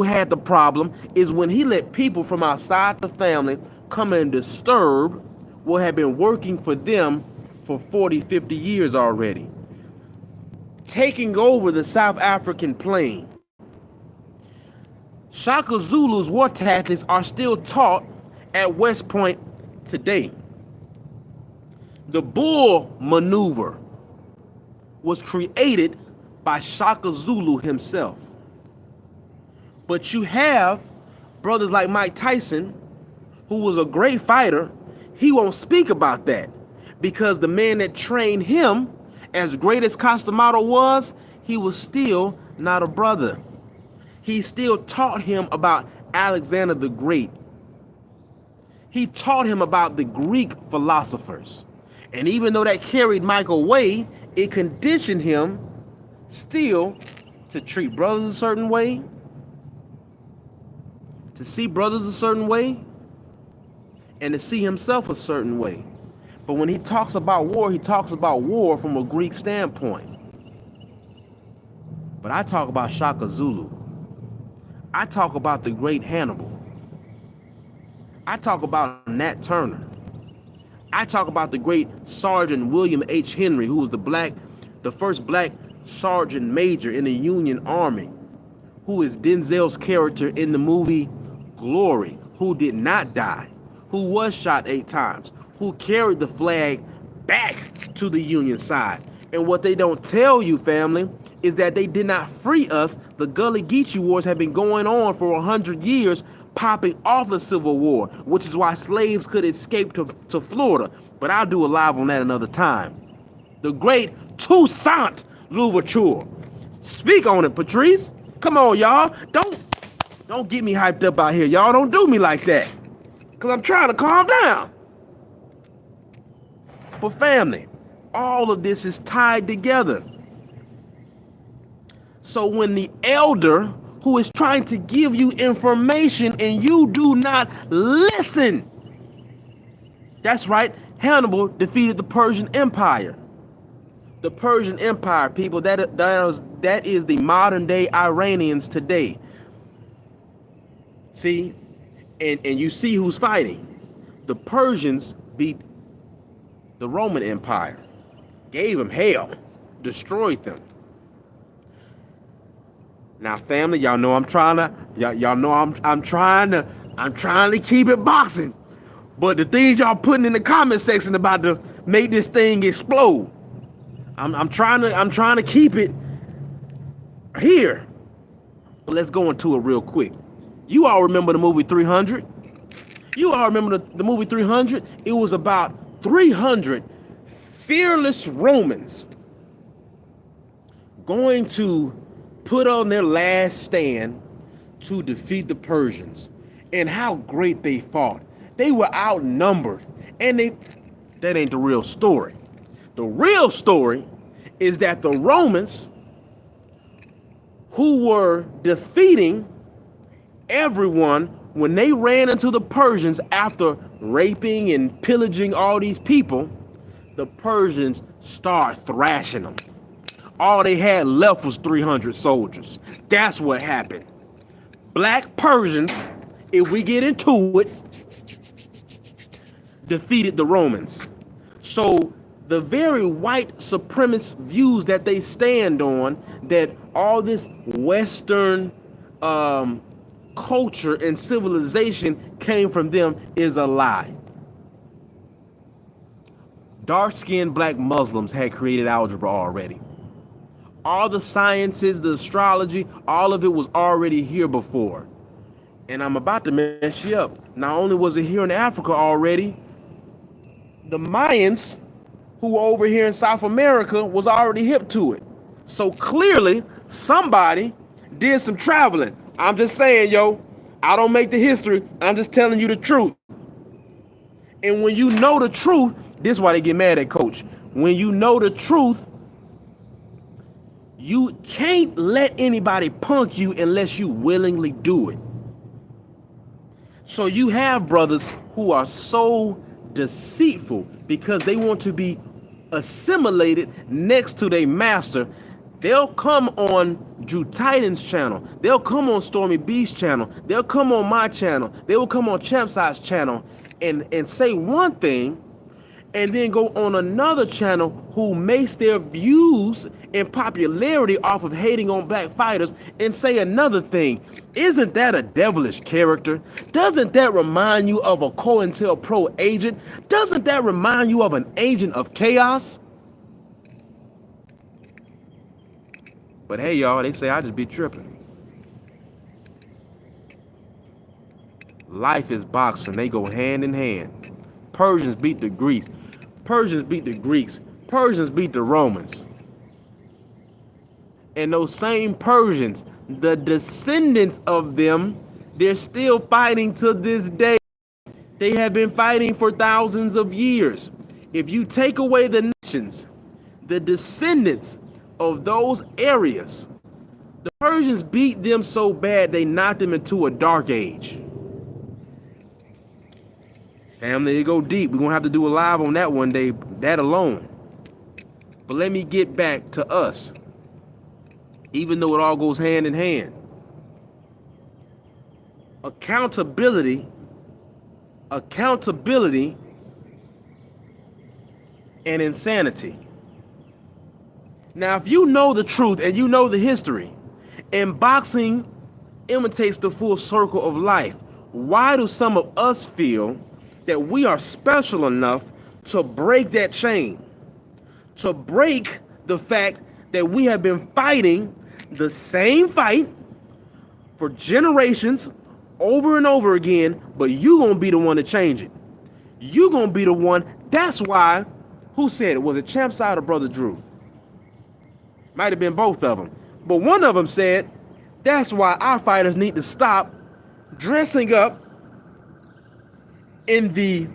had the problem is when he let people from outside the family come and disturb what had been working for them for 40, 50 years already. Taking over the South African plain. Shaka Zulu's war tactics are still taught at West Point today. The bull maneuver was created by Shaka Zulu himself. But you have brothers like Mike Tyson, who was a great fighter. He won't speak about that because the man that trained him, as great as Costamato was, he was still not a brother. He still taught him about Alexander the Great. He taught him about the Greek philosophers. And even though that carried Mike away, it conditioned him still to treat brothers a certain way, to see brothers a certain way, and to see himself a certain way. But when he talks about war, he talks about war from a Greek standpoint. But I talk about Shaka Zulu. I talk about the great Hannibal. I talk about Nat Turner. I talk about the great Sergeant William H. Henry, who was the first black sergeant major in the Union Army, who is Denzel's character in the movie Glory, who did not die, who was shot 8 times, who carried the flag back to the Union side. And what they don't tell you, family, is that they did not free us. The Gullah Geechee Wars have been going on for 100 years, popping off the Civil War, which is why slaves could escape to Florida. But I'll do a live on that another time. The great Toussaint Louverture. Speak on it, Patrice. Come on, y'all. Don't get me hyped up out here, y'all. Don't do me like that, because I'm trying to calm down. But family, all of this is tied together. So when the elder who is trying to give you information and you do not listen, that's right, Hannibal defeated the Persian Empire. The Persian Empire, people, that is the modern day Iranians today. See, and you see who's fighting. The Persians beat the Roman Empire, gave them hell, destroyed them. Now, family, y'all know I'm trying to keep it boxing. But the things y'all putting in the comment section about to make this thing explode, I'm trying to keep it here. But let's go into it real quick. You all remember the movie 300? You all remember the movie 300? It was about 300 fearless Romans going to put on their last stand to defeat the Persians, and how great they fought. They were outnumbered, and that ain't the real story. The real story is that the Romans, who were defeating everyone when they ran into the Persians after raping and pillaging all these people, the Persians started thrashing them. All they had left was 300 soldiers. That's what happened. Black Persians, if we get into it, defeated the Romans. So the very white supremacist views that they stand on, that all this Western culture and civilization came from them, is a lie. Dark-skinned black Muslims had created algebra already. All the sciences, the astrology, all of it was already here before. And I'm about to mess you up. Not only was it here in Africa already, the Mayans, who were over here in South America, was already hip to it. So clearly, somebody did some traveling. I'm just saying, yo, I don't make the history. I'm just telling you the truth. And when you know the truth, this is why they get mad at Coach. When you know the truth, you can't let anybody punk you unless you willingly do it. So you have brothers who are so deceitful because they want to be assimilated next to their master. They'll come on Drew Titan's channel. They'll come on Stormy B's channel. They'll come on my channel. They will come on Champside's channel and say one thing, and then go on another channel who makes their views and popularity off of hating on black fighters and say another thing. Isn't that a devilish character? Doesn't that remind you of a COINTELPRO agent? Doesn't that remind you of an agent of chaos? But hey, y'all, they say I just be tripping. Life is boxing. They go hand in hand. Persians beat the Greeks. Persians beat the Greeks. Persians beat the Romans. And those same Persians, the descendants of them, they're still fighting to this day. They have been fighting for thousands of years. If you take away the nations, the descendants of those areas, the Persians beat them so bad they knocked them into a dark age. Family, it go deep. We're going to have to do a live on that one day, that alone. But let me get back to us. Even though it all goes hand in hand. Accountability, and insanity. Now, if you know the truth and you know the history, and boxing imitates the full circle of life, why do some of us feel that we are special enough to break that chain? To break the fact that we have been fighting the same fight for generations over and over again, but you gonna be the one to change it. You gonna be the one. That's why, who said it? Was it Champside or Brother Drew? Might have been both of them. But one of them said, that's why our fighters need to stop dressing up in the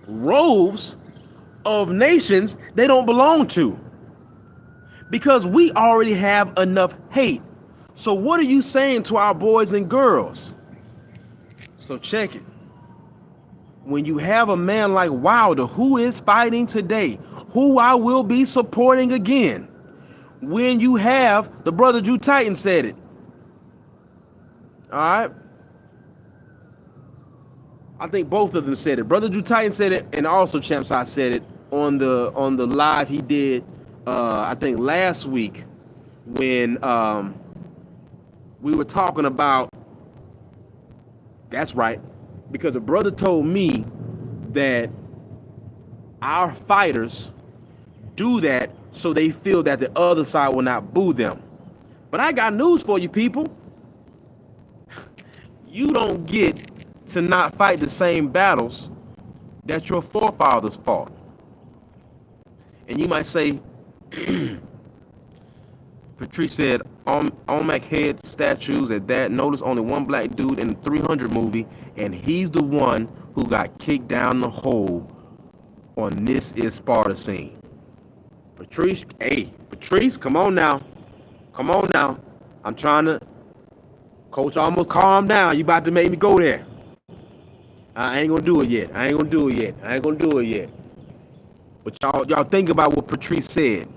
robes of nations they don't belong to. Because we already have enough hate. So what are you saying to our boys and girls? So check it. When you have a man like Wilder, who is fighting today, who I will be supporting again, when you have, the brother Drew Titan said it. All right. I think both of them said it. Brother Drew Titan said it, and also Champside said it on the live he did, I think last week, when we were talking about. That's right, because a brother told me that our fighters do that so they feel that the other side will not boo them. But I got news for you people. You don't get to not fight the same battles that your forefathers fought. And you might say, Patrice said, Olmec head statues at that. Notice only one black dude in the 300 movie, and he's the one who got kicked down the hole on This Is Sparta scene. Patrice, hey, Patrice, come on now. Come on now. I'm trying to, Coach, almost calm down. You about to make me go there. I ain't gonna do it yet. I ain't gonna do it yet. But y'all think about what Patrice said.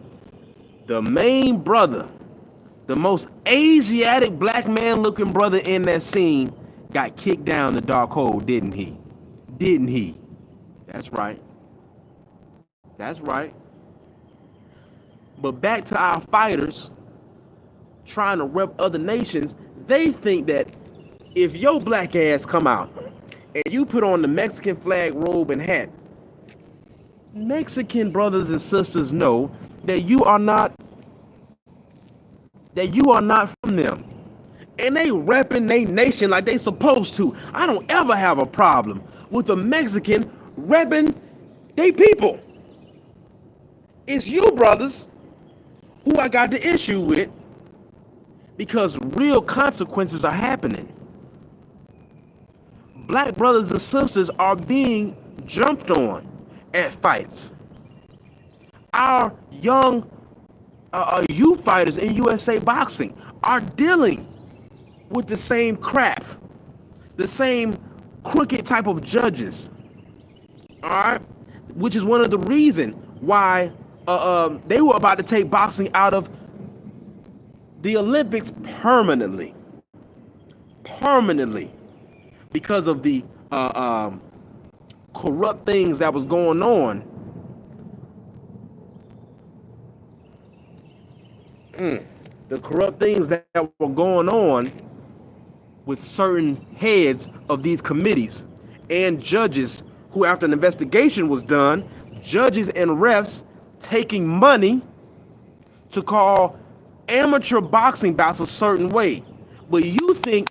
The main brother, the most Asiatic black man looking brother in that scene, got kicked down the dark hole, didn't he? Didn't he? That's right. That's right. But back to our fighters trying to rep other nations, they think that if your black ass come out and you put on the Mexican flag robe and hat, Mexican brothers and sisters know that you are not from them. And they repping their nation like they supposed to. I don't ever have a problem with a Mexican repping they people. It's you brothers who I got the issue with, because real consequences are happening. Black brothers and sisters are being jumped on at fights. Our young youth fighters in USA Boxing are dealing with the same crap, the same crooked type of judges, all right? Which is one of the reasons why they were about to take boxing out of the Olympics permanently, because of the corrupt things that was going on. The corrupt things that were going on with certain heads of these committees and judges who, after an investigation was done, judges and refs taking money to call amateur boxing bouts a certain way. But you think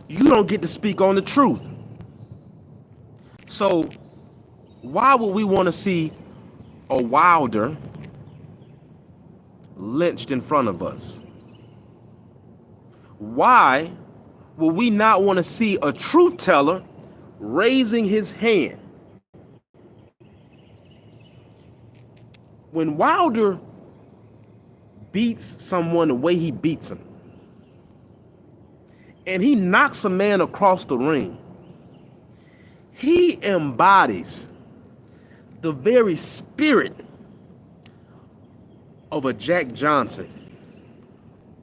you don't get to speak on the truth. So why would we want to see a Wilder lynched in front of us? Why would we not want to see a truth teller raising his hand? When Wilder beats someone the way he beats him, and he knocks a man across the ring, he embodies the very spirit of a Jack Johnson,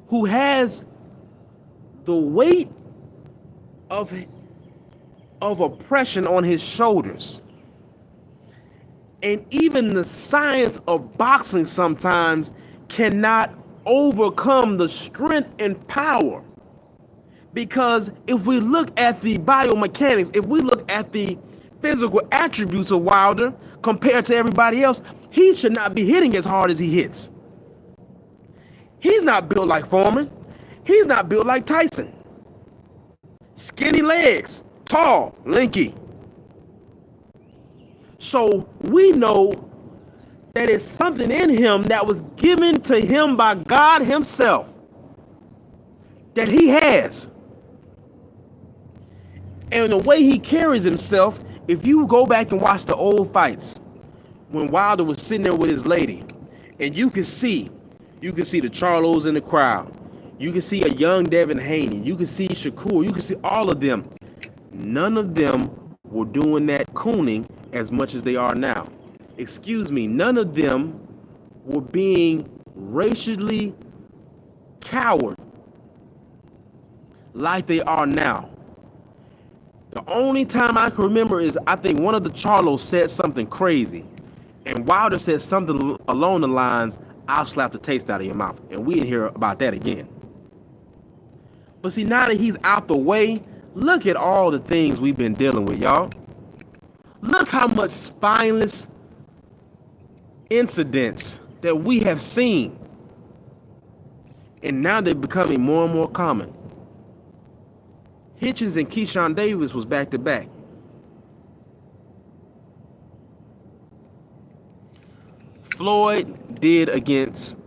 who has the weight of oppression on his shoulders. And even the science of boxing sometimes cannot overcome the strength and power. Because if we look at the biomechanics, if we look at the physical attributes of Wilder compared to everybody else, he should not be hitting as hard as he hits. He's not built like Foreman. He's not built like Tyson. Skinny legs, tall, lanky. So we know that it's something in him that was given to him by God himself that he has. And the way he carries himself, if you go back and watch the old fights, when Wilder was sitting there with his lady, and you can see the Charlos in the crowd, you can see a young Devin Haney, you can see Shakur, you can see all of them. None of them were doing that cooning as much as they are now. Excuse me, none of them were being racially coward like they are now. The only time I can remember is, I think one of the Charlos said something crazy, and Wilder said something along the lines, "I'll slap the taste out of your mouth." And we didn't hear about that again. But see, now that he's out the way, look at all the things we've been dealing with, y'all. Look how much spineless incidents that we have seen. And now they're becoming more and more common. Hitchens and Keyshawn Davis was back to back. Floyd did against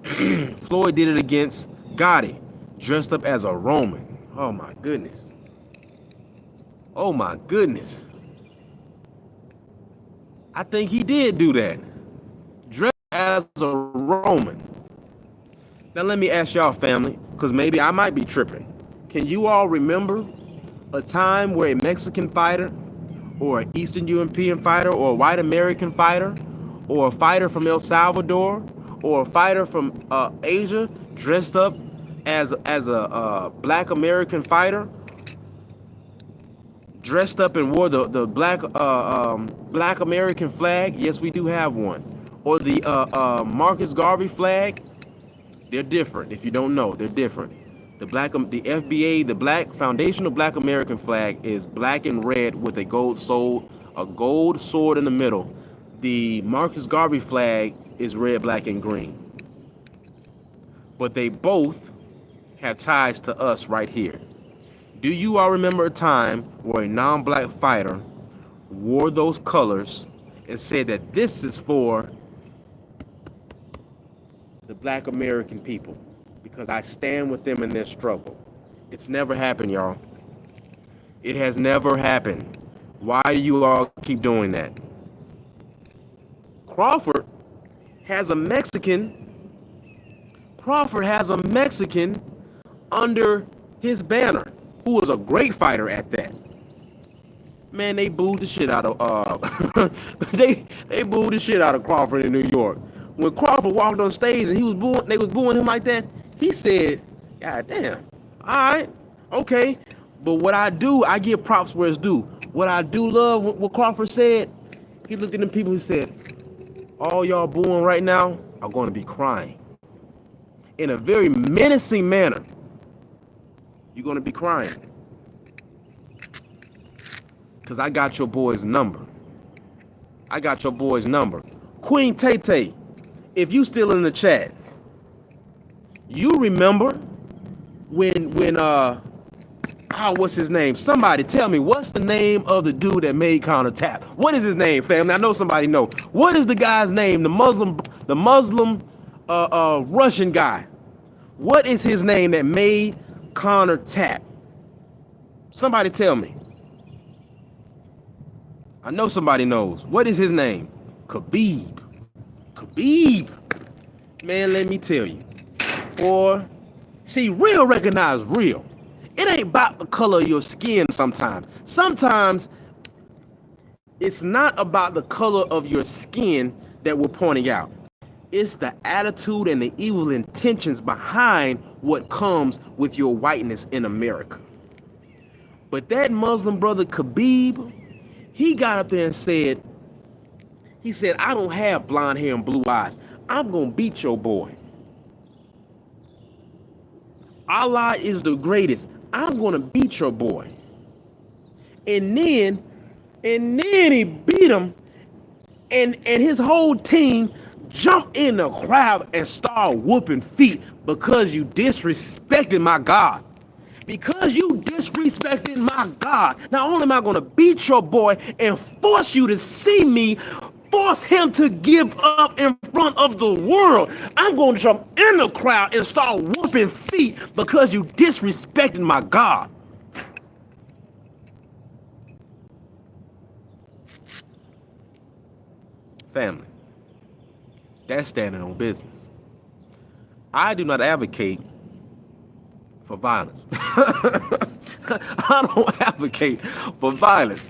Floyd did it against Gotti, dressed up as a Roman. Oh my goodness. Oh my goodness. I think he did do that. Dressed as a Roman. Now let me ask y'all, family, because maybe I might be tripping. Can you all remember a time where a Mexican fighter or an Eastern European fighter or a white American fighter or a fighter from El Salvador or a fighter from Asia dressed up as a black American fighter, dressed up and wore the black American flag? Yes, we do have one. Or the Marcus Garvey flag. They're different. If you don't know, they're different. The FBA, the black foundational black American flag is black and red with a gold sword in the middle. The Marcus Garvey flag is red, black, and green. But they both have ties to us right here. Do you all remember a time where a non-black fighter wore those colors and said that this is for the black American people because I stand with them in their struggle? It's never happened, y'all. It has never happened. Why do you all keep doing that? Crawford has a Mexican under his banner, who was a great fighter at that. Man, they booed the shit out of they booed the shit out of Crawford in New York. When Crawford walked on stage and they was booing him like that, he said, God damn, all right, okay. But what I do, I give props where it's due. What I do love what Crawford said, he looked at them people and said, all y'all booing right now are going to be crying. In a very menacing manner. You're going to be crying. Because I got your boy's number. Queen Tay, if you still in the chat, you remember when what's his name? Somebody tell me, what's the name of the dude that made Counter Tap? What is his name, family? I know somebody know. What is the guy's name? The Muslim Russian guy. What is his name that made Counter Tap? Somebody tell me. I know somebody knows. What is his name? Khabib. Man, let me tell you. Or see, real recognize real. It ain't about the color of your skin sometimes. Sometimes it's not about the color of your skin that we're pointing out. It's the attitude and the evil intentions behind what comes with your whiteness in America. But that Muslim brother Khabib, he got up there and said, I don't have blonde hair and blue eyes. I'm going to beat your boy. Allah is the greatest. I'm going to beat your boy. And then he beat him, and his whole team jumped in the crowd and start whooping feet because you disrespected my God. Because you disrespected my God. Not only am I going to beat your boy and force you to see me, force him to give up in front of the world, I'm going to jump in the crowd and start whooping feet because you disrespected my God. Family, that's standing on business. I do not advocate for violence. I don't advocate for violence.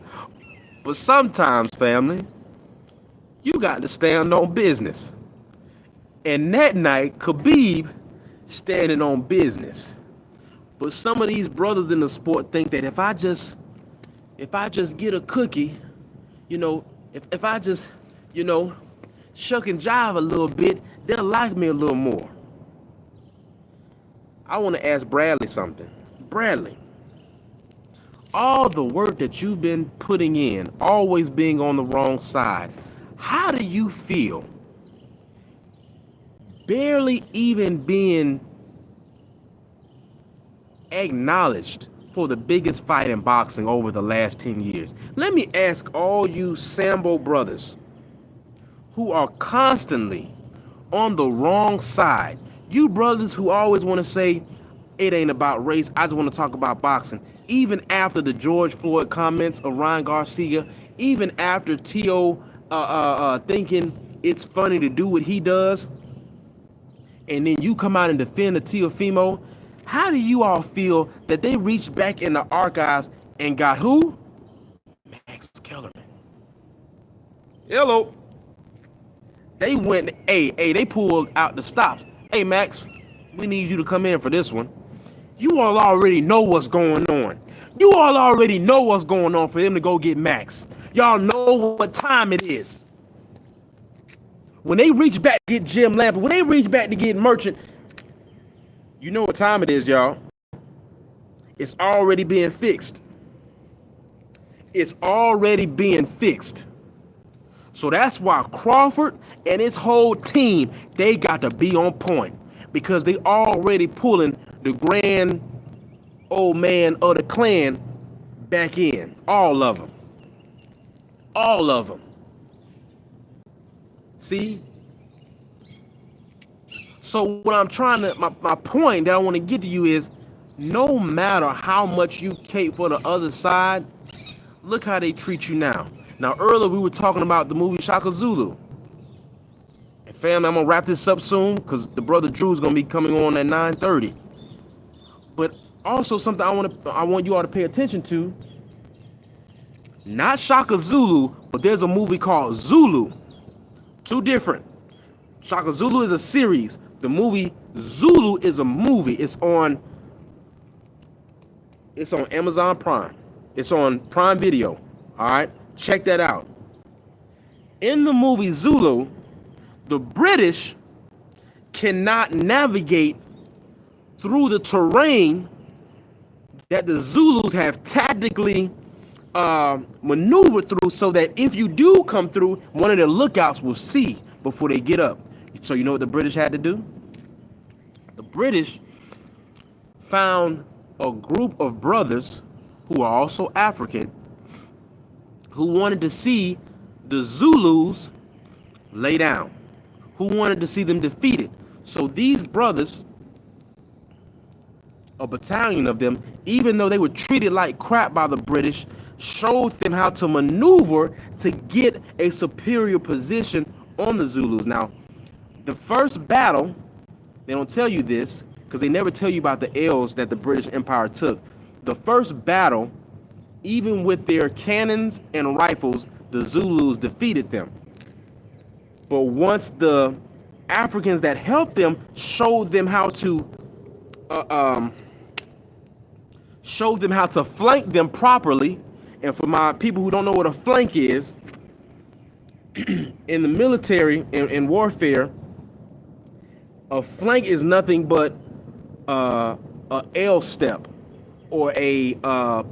But sometimes, family, you got to stand on business. And that night, Khabib standing on business. But some of these brothers in the sport think that if I just get a cookie, if I just, shuck and jive a little bit, they'll like me a little more. I want to ask Bradley something. Bradley, all the work that you've been putting in, always being on the wrong side, how do you feel barely even being acknowledged for the biggest fight in boxing over the last 10 years? Let me ask all you Sambo brothers who are constantly on the wrong side. You brothers who always want to say it ain't about race, I just want to talk about boxing. Even after the George Floyd comments of Ryan Garcia, even after T.O. Thinking it's funny to do what he does, and then you come out and defend the Teofimo, how do you all feel that they reached back in the archives and got who? Max Kellerman. Hello. They went, they pulled out the stops. Hey, Max, we need you to come in for this one. You all already know what's going on. You all already know what's going on for them to go get Max. Y'all know what time it is. When they reach back to get Jim Lambert, when they reach back to get Merchant, you know what time it is, y'all. It's already being fixed. It's already being fixed. So that's why Crawford and his whole team, they got to be on point, because they already pulling the grand old man of the clan back in. All of them. All of them. See? So what I'm trying to, my point that I want to get to you is, no matter how much you cape for the other side, look how they treat you now. Now, earlier we were talking about the movie Shaka Zulu. And family, I'm going to wrap this up soon because the brother Drew is going to be coming on at 9:30. But also something I want you all to pay attention to. Not Shaka Zulu, but there's a movie called Zulu. Two different. Shaka Zulu is a series. The movie Zulu is a movie. It's on Amazon Prime. It's on Prime Video. All right? Check that out. In the movie Zulu, the British cannot navigate through the terrain that the Zulus have tactically maneuvered through, so that if you do come through, one of their lookouts will see before they get up. So you know what the British had to do? The British found a group of brothers who are also African, who wanted to see the Zulus lay down, who wanted to see them defeated. So these brothers, a battalion of them, even though they were treated like crap by the British, showed them how to maneuver to get a superior position on the Zulus. Now, the first battle, they don't tell you this because they never tell you about the L's that the British Empire took. The first battle, even with their cannons and rifles, the Zulus defeated them. But once the Africans that helped them showed them how to flank them properly, and for my people who don't know what a flank is, in the military and warfare, a flank is nothing but a L step or a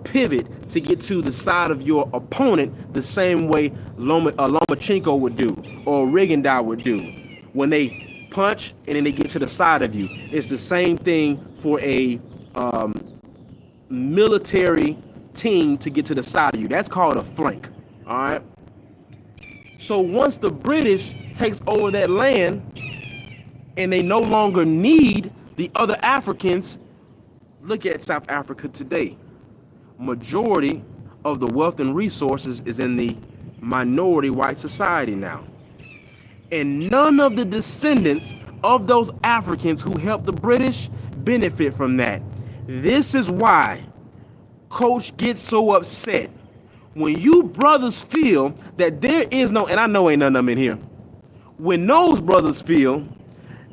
pivot to get to the side of your opponent, the same way Lomachenko would do or Rigondeaux would do when they punch and then they get to the side of you. It's the same thing for a military team to get to the side of you. That's called a flank. All right. So once the British takes over that land and they no longer need the other Africans, look at South Africa today. Majority of the wealth and resources is in the minority white society now. And none of the descendants of those Africans who helped the British benefit from that. This is why Coach gets so upset when you brothers feel that there is no, and I know ain't none of them in here, when those brothers feel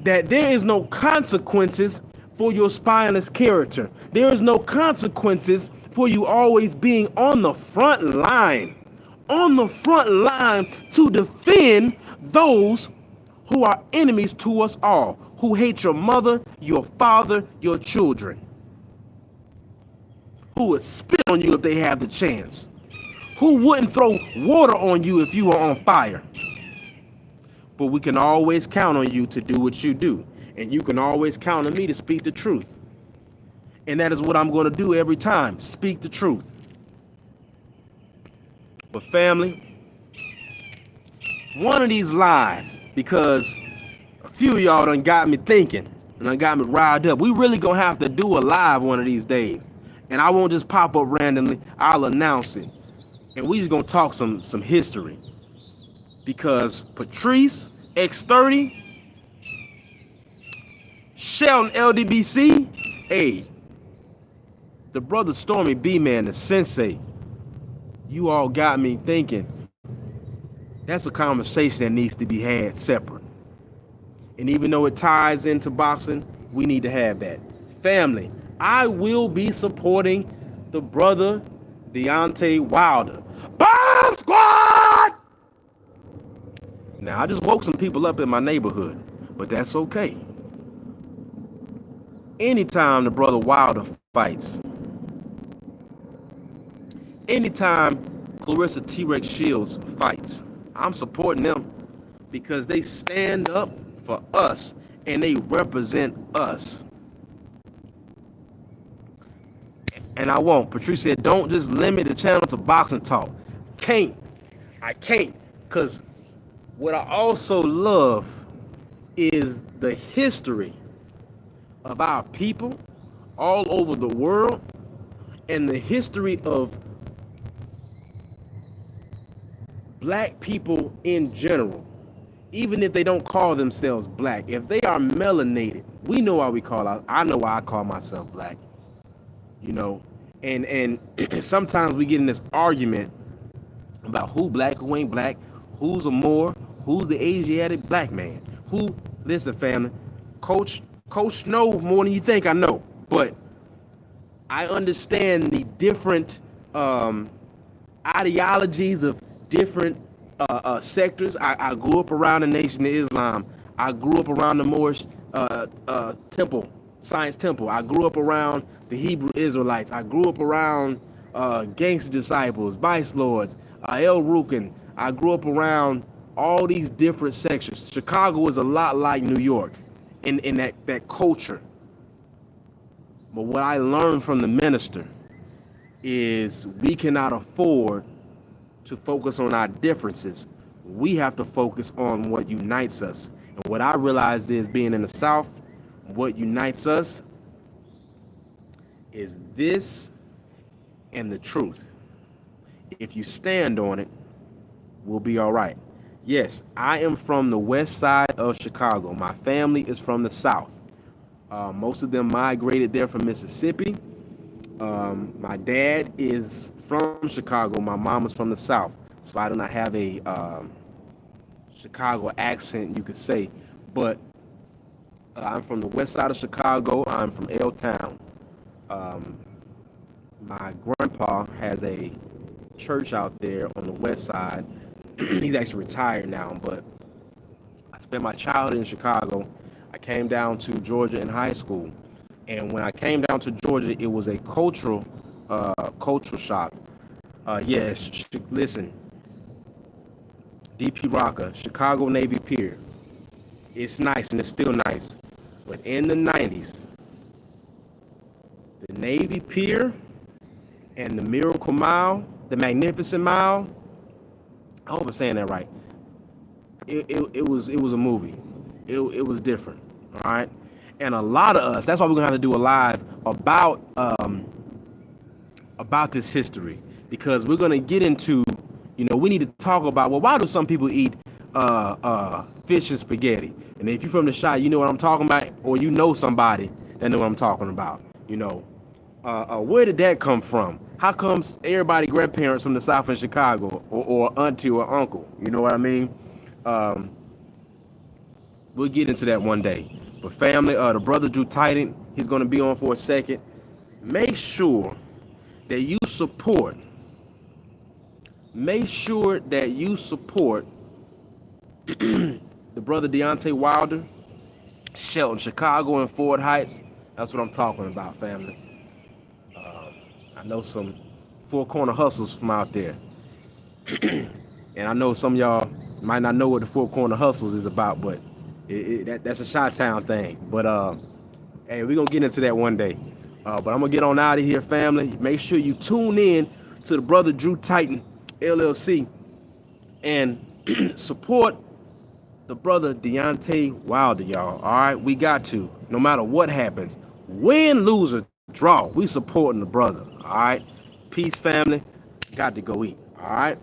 that there is no consequences for your spineless character. There is no consequences for you always being on the front line to defend those who are enemies to us all, who hate your mother, your father, your children, who would spit on you if they have the chance, who wouldn't throw water on you if you were on fire. But we can always count on you to do what you do. And you can always count on me to speak the truth. And that is what I'm going to do every time. Speak the truth. But family, one of these lies, because few of y'all done got me thinking and done got me riled up. We really gonna have to do a live one of these days. And I won't just pop up randomly. I'll announce it. And we just gonna talk some history. Because Patrice, X30, Shelton LDBC, hey, the brother Stormy B-Man, the sensei, you all got me thinking. That's a conversation that needs to be had separate. And even though it ties into boxing, we need to have that. Family, I will be supporting the brother Deontay Wilder. Bomb Squad! Now, I just woke some people up in my neighborhood, but that's okay. Anytime the brother Wilder fights, anytime Claressa T-Rex Shields fights, I'm supporting them because they stand up for us and they represent us. And I won't. Patrice said, don't just limit the channel to boxing talk. I can't. Because what I also love is the history of our people all over the world and the history of black people in general. Even if they don't call themselves black, if they are melanated, we know why we call out. I know why I call myself black. You know, and sometimes we get in this argument about who black, who ain't black, who's a Moor, who's the Asiatic black man. Listen, family, Coach know more than you think I know, but I understand the different ideologies of different sectors. I grew up around the Nation of Islam. I grew up around the Moorish temple, Science Temple. I grew up around the Hebrew Israelites. I grew up around Gangster Disciples, Vice Lords, El Rukin. I grew up around all these different sections. Chicago is a lot like New York in that culture. But what I learned from the minister is we cannot afford to focus on our differences. We have to focus on what unites us. And what I realized is, being in the South, what unites us is this and the truth. If you stand on it, we'll be all right. Yes, I am from the west side of Chicago. My family is from the South. Most of them migrated there from Mississippi. My dad is from Chicago. My mom is from the South. So I do not have a Chicago accent, you could say. But I'm from the west side of Chicago. I'm from L-Town. My grandpa has a church out there on the west side. He's actually retired now, but I spent my childhood in Chicago. I came down to Georgia in high school. And when I came down to Georgia, it was a cultural shock. Yes, listen, DP Rocker, Chicago Navy Pier. It's nice and it's still nice. But in the 90s, the Navy Pier and the Miracle Mile, the Magnificent Mile, I hope I'm saying that right. It was a movie. It was different, all right? And a lot of us, that's why we're gonna have to do a live about this history, because we're gonna get into, we need to talk about, well, why do some people eat fish and spaghetti? And if you're from the Chi, you know what I'm talking about, or you know somebody that know what I'm talking about. Where did that come from? How comes everybody grandparents from the South in Chicago, or auntie or uncle? You know what I mean? We'll get into that one day. But family, the brother Drew Titan, he's going to be on for a second. Make sure that you support. Make sure that you support the brother Deontay Wilder, Shelton, Chicago, and Ford Heights. That's what I'm talking about, family. I know some Four Corner hustles from out there. And I know some of y'all might not know what the Four Corner hustles is about, but that's a Chi-Town thing. But hey, we're gonna get into that one day. But I'm gonna get on out of here, family. Make sure you tune in to the brother Drew Titan LLC and support the brother Deontay Wilder, y'all. All right, we got to. No matter what happens, win, lose, or draw, we supporting the brother. All right, peace, family. Got to go eat. All right.